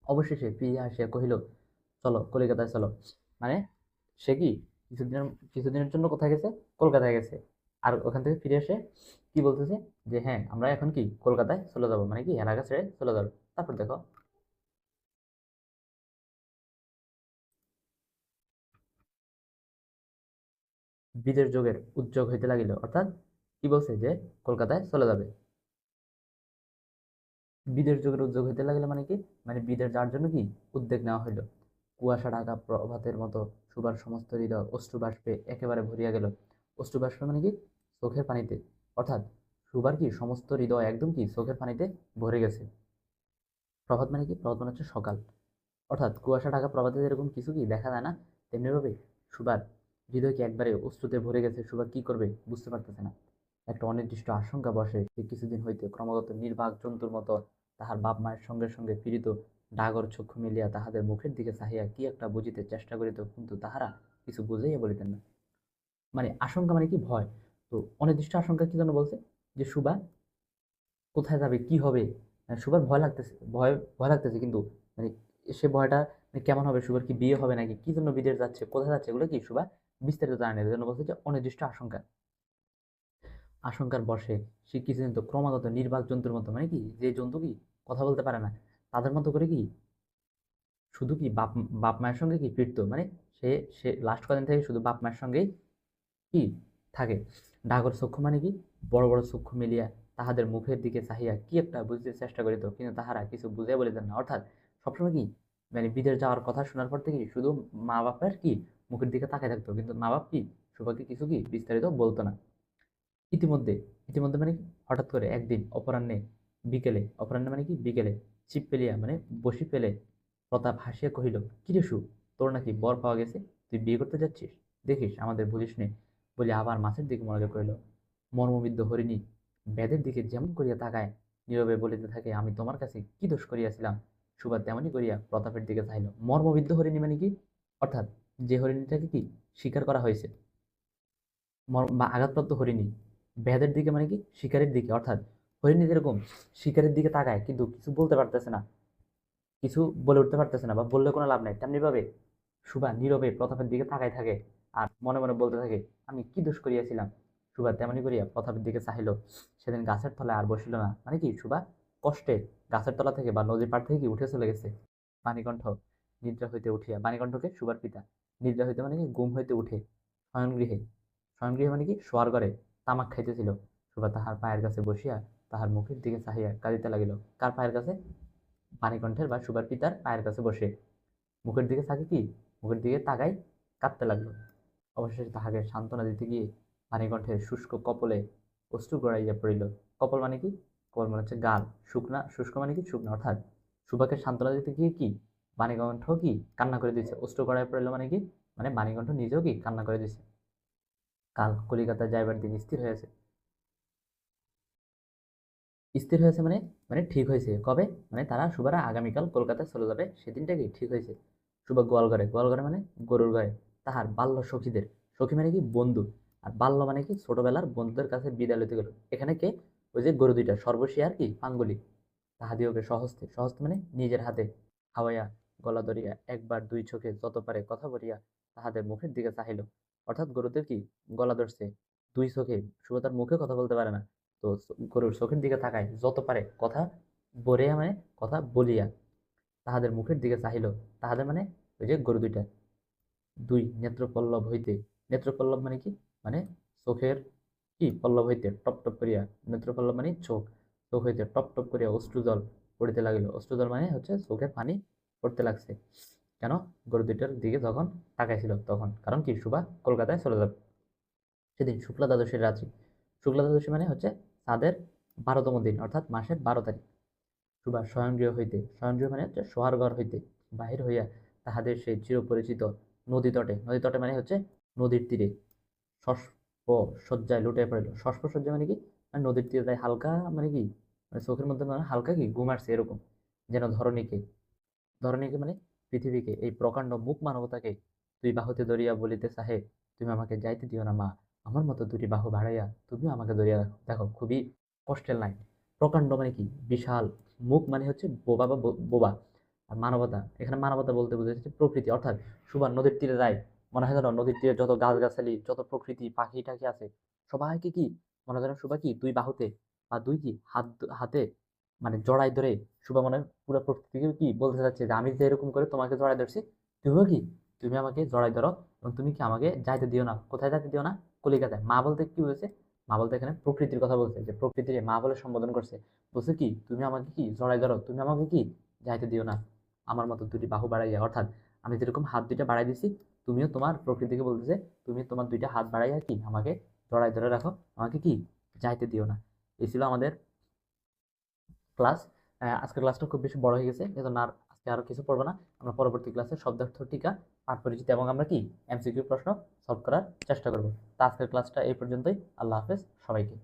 অবশেষে ফিরিয়া আসিয়া কহিল, চলো কলিকাতায় চলো। মানে সে কি কিছুদিনের কিছুদিনের জন্য কোথায় গেছে? কলকাতায় গেছে। আর ওখান থেকে ফিরে এসে কি বলতেছে, যে হ্যাঁ আমরা এখন কি কলকাতায় চলে যাবো, মানে কি এলাকা ছেড়ে চলে যাবো। তারপর দেখো, বিদের যোগের উদ্যোগ হইতে লাগিল, অর্থাৎ কি বলছে, যে কলকাতায় চলে যাবে। বিদের যুগের উদ্যোগ হইতে লাগিল মানে কি, মানে বিদের যার জন্য কি উদ্যোগ নেওয়া হইল। কুয়াশা ঢাকা প্রভাতের মতো সুবার সমস্ত হৃদয় অশ্রুবাষ্পে একেবারে ভরিয়া গেল। অশ্রুবাষ্পে মানে কি, চোখের পানিতে, অর্থাৎ সুবার কি সমস্ত হৃদয় একদম কি চোখের পানিতে ভরে গেছে। প্রভাত মানে কি, প্রভাত মানে হচ্ছে সকাল, অর্থাৎ কুয়াশা ঢাকা প্রভাতে যেরকম কিছু কি দেখা যায় না, তেমনিভাবে সুবার হৃদয় কি একবারে অশ্রুতে ভরে গেছে। সুবা কি করবে বুঝতে পারতেছে না। একটা অনির্দিষ্ট আশঙ্কা বসে। সে কিছুদিন হইতে ক্রমাগত নির্বাক জন্তুর মতো তাহার বাপ মায়ের সঙ্গে সঙ্গে পীড়িত ডাগর চক্ষু মিলিয়া তাহাদের মুখের দিকে চাহিয়া কি একটা বুঝিতে চেষ্টা করিত, কিন্তু তাহারা কিছু বুঝাইয়া বলিতেন না। মানে আশঙ্কা মানে কি, ভয়। তো অনির্দিষ্ট আশঙ্কা কি জন্য বলছে, যে সুবা কোথায় যাবে, কি হবে। সুবার ভয় লাগতেছে, ভয় ভয় লাগতেছে, কিন্তু মানে সে ভয়টা মানে কেমন হবে, সুবার কি বিয়ে হবে নাকি, কি জন্য বিদেশ যাচ্ছে, কোথায় যাচ্ছে, এগুলো কি সুবা বিস্তারিত জানে না। এই জন্য বলছে যে অনির্দিষ্ট আশঙ্কা। আশঙ্কার বশে সে কিছুদিন তো ক্রমাগত নির্বাক জন্তুর মতো, মানে কি যে জন্তু কি কথা বলতে পারে না, তাদের মতো করে কি শুধু কি বাপ বাপ মায়ের সঙ্গে কি ফিরতো, মানে সে সে লাস্ট কদিন থেকে শুধু বাপ মায়ের সঙ্গেই কি থাকে। ডাগর চক্ষু মানে কি, বড় বড় চক্ষু মিলিয়া তাহাদের মুখের দিকে চাহিয়া কি একটা বুঝতে চেষ্টা করিত, কিন্তু তাহারা কিছু বুঝে বলিতেন না। অর্থাৎ সবসময় কি, মানে বিদেশ যাওয়ার কথা শোনার পর থেকে শুধু মা বাপের কি মুখের দিকে তাকায় থাকতো, কিন্তু মা বাপ কি সুভাকে কিছু কি বিস্তারিত বলতো না। ইতিমধ্যে, ইতিমধ্যে মানে কি, হঠাৎ করে একদিন অপরাহ্নে, বিকেলে, অপরাহ্নে মানে কি বিকেলে, ছিপ ফেলিয়া মানে বসি ফেলে প্রতাপ হাসিয়া কহিল, কিরে সু, তোর নাকি বর পাওয়া গেছে, তুই বিয়ে করতে যাচ্ছিস, দেখিস আমাদের ভুলিস নে। বলে আবার মাছের দিকে মনোযোগ করিল। মর্মবিদ্ধ হরিণী ব্যাধের দিকে যেমন করিয়া তাকায়, নীরবে বলিতে থাকে, আমি তোমার কাছে কি দোষ করিয়াছিলাম। সুভা তেমনি করিয়া প্রতাপের দিকে চাইল। মর্মবিদ্ধ হরিণী মানে কি, অর্থাৎ যে হরিণীটাকে কি শিকার করা হয়েছে, বা আঘাতপ্রাপ্ত হরিণী। ব্যাধের দিকে মানে কি, শিকারের দিকে, অর্থাৎ হরিণী যেরকম শিকারের দিকে তাকায় কিন্তু কিছু বলতে পারতেছে না, কিছু বলে উঠতে পারতেছে না, বা বললে কোনো লাভ নাই, তেমনি ভাবে সুভা নীরবে প্রতাপের দিকে তাকায় থাকে, আর মনে মনে বলতে থাকে, আমি কি দোষ করিয়াছিলাম। সুভা তেমনি করিয়া প্রতাপের দিকে চাহিল। সেদিন গাছের তলায় আর বসিল না, মানে কি সুভা কষ্টে গাছের তলা থেকে বা নদীর পাড় থেকে কি উঠে চলে গেছে। বাণীকণ্ঠ নিদ্রা হইতে উঠিয়া, বাণীকণ্ঠকে সুভার পিতা, নিদ্রা হইতে মানে কি ঘুম হইতে উঠে শয়নগৃহে, শয়নগৃহে মানে কি শোয়ার ঘরে তামাক খাইতেছিল। সুভা তাহার পায়ের কাছে বসিয়া তাহার মুখের দিকে চাহিয়া কাঁদিতে লাগিল। কার পায়ের কাছে? বাণীকণ্ঠের বা সুভার পিতার পায়ের কাছে বসে মুখের দিকে থাকে কি, মুখের দিকে তাকাই কাঁদতে লাগলো। অবশেষে তাহাকে সান্ত্বনা দিতে গিয়ে বাণীকণ্ঠের শুষ্ক কপলে অশ্রু গড়াইয়া পড়িল। কপল মানে কি, কপল মানে হচ্ছে গাল, শুকনা, শুষ্ক মানে কি শুকনা, অর্থাৎ সুভাকে সান্ত্বনা দিতে গিয়ে কি বাণীকণ্ঠ কি কান্না করে দিচ্ছে, অশ্রু গড়াইয়া পড়িল মানে কি, মানে বাণীকণ্ঠ নিজেও কি কান্না করে দিচ্ছে। কাল কলিকাতা যাইবার দিন স্থির হয়েছে। স্থির হয়েছে মানে, মানে ঠিক হয়েছে কবে, মানে তারা সুবারা আগামীকাল কলকাতায় চলে যাবে, সেদিনটা কি ঠিক হয়েছে। সুবা গোয়ালঘরে, গোয়ালঘরে মানে গরুর ঘরে তাহার বাল্য সখীদের, সখী মানে কি বন্ধু, আর বাল্য মানে কি ছোটবেলার বন্ধুদের কাছে বিদায় লইতে গেল। এখানে কে, ওই যে গরু দুইটা সর্বশী আর কি পাঙ্গুলি, তাহাদিওকে সহস্তে, সহস্তে মানে নিজের হাতে খাওয়াইয়া গলা ধরিয়া একবার দুই চোখে যত পারে কথা বলিয়া তাহাদের মুখের দিকে চাহিল। অর্থাৎ গরুদের কি গলা ধরছে, দুই চোখে, শুভ তার মুখে কথা বলতে পারে না, তো গরুর চোখের দিকে তাকায়, যত পারে কথা বলিয়া মানে কথা বলিয়া তাহাদের মুখের দিকে চাহিল, তাহাদের মানে ওই যে গরু দুইটা, দুই নেত্রপল্লব হইতে, নেত্রপল্লব মানে কি, মানে চোখের কি পল্লব হইতে টপ টপ করিয়া, নেত্রপল্লব মানে চোখ, চোখ হইতে টপ টপ করিয়া অশ্রুজল পড়িতে লাগিল। অশ্রুজল মানে হচ্ছে চোখের পানি পড়তে লাগছে। কেন? গরু দুইটার দিকে যখন তাকাইছিল তখন, কারণ কি সুভা কলকাতায় চলে যাবে সেদিন শুক্লা দ্বাদশীর রাত্রি। শুক্লা দ্বাদশী মানে হচ্ছে তাদের 12তম দিন, অর্থাৎ মাসের 12 তারিখ। সুভা স্বয়ংক্রিয় হইতে, স্বয়ংক্রিয় মানে হচ্ছে শোয়ার ঘর হইতে বাহির হইয়া তাহাদের সেই চিরপরিচিত নদী তটে, নদী তটে মানে হচ্ছে নদীর তীরে শস্প শয্যায় লুটিয়ে পড়িল। শস্প শয্যা মানে কি, মানে নদীর তীরে তাই হালকা, মানে কি, মানে চোখের মধ্যে মানে হালকা কি ঘুম আসছে এরকম, যেন ধরণীকে, ধরণীকে মানে পৃথিবীকে, এই প্রকাণ্ড মুখ মানবতাকে দুই বাহুতে ধরিয়া বলিতে চাহে, তুমি আমাকে যাইতে দিও না মা, আমার মতো দুটি বাহু বাড়াইয়া তুমিও আমাকে ধরিয়া দেখো। খুবই কষ্টের লাইন। প্রকাণ্ড মানে কি, বিশাল। মুখ মানে হচ্ছে বোবা বা বোবা। আর মানবতা, এখানে মানবতা বলতে বোঝাচ্ছে প্রকৃতি, অর্থাৎ সুবান নদীর তীরে যায়, মনে হয় যেন নদীর তীরে যত গাছগাছালি, যত প্রকৃতি পাখি টাখি আছে, সবাইকে কি মনে হয় যেন সুবা কি দুই বাহুতে বা দুই কি হাতে মানে জড়াই ধরে শুভা মনে পুরো প্রকৃতিকে কি বলতে চাচ্ছে যে আমি যে এরকম করে তোমাকে জড়াই ধরছি, তুমিও কি, তুমি আমাকে জড়াই ধরো, এবং তুমি কি আমাকে যাইতে দিও না। কোথায় যাইতে দিও না? কলিকাতায়। মা বলতে কি বলছে? মা বলতে এখানে প্রকৃতির কথা বলছে, যে প্রকৃতির মা বলে সম্বোধন করছে। বলছে কি, তুমি আমাকে কি জড়াই ধরো, তুমি আমাকে কি যাইতে দিও না আমার মতো দুটি বাহু বাড়াইয়া। অর্থাৎ আমি যেরকম হাত দুইটা বাড়াই দিছি, তুমিও তোমার প্রকৃতিকে বলতেছে তুমি তোমার দুইটা হাত বাড়াইয়া কি আমাকে জড়াই ধরে রাখো, আমাকে কি যাইতে দিও না। এই ছিল আমাদের ক্লাস। আজকের ক্লাসটা খুব বেশি বড় হয়ে গেছে, এজন্য আর আজকে আরো কিছু পড়বো না। আমরা পরবর্তী ক্লাসে শব্দার্থ টিকা, পাঠ পরিচিতি এবং আমরা কি এমসিকিউ প্রশ্ন সলভ করার চেষ্টা করবো। তা আজকের ক্লাসটা এই পর্যন্তই। আল্লাহ হাফেজ সবাইকে।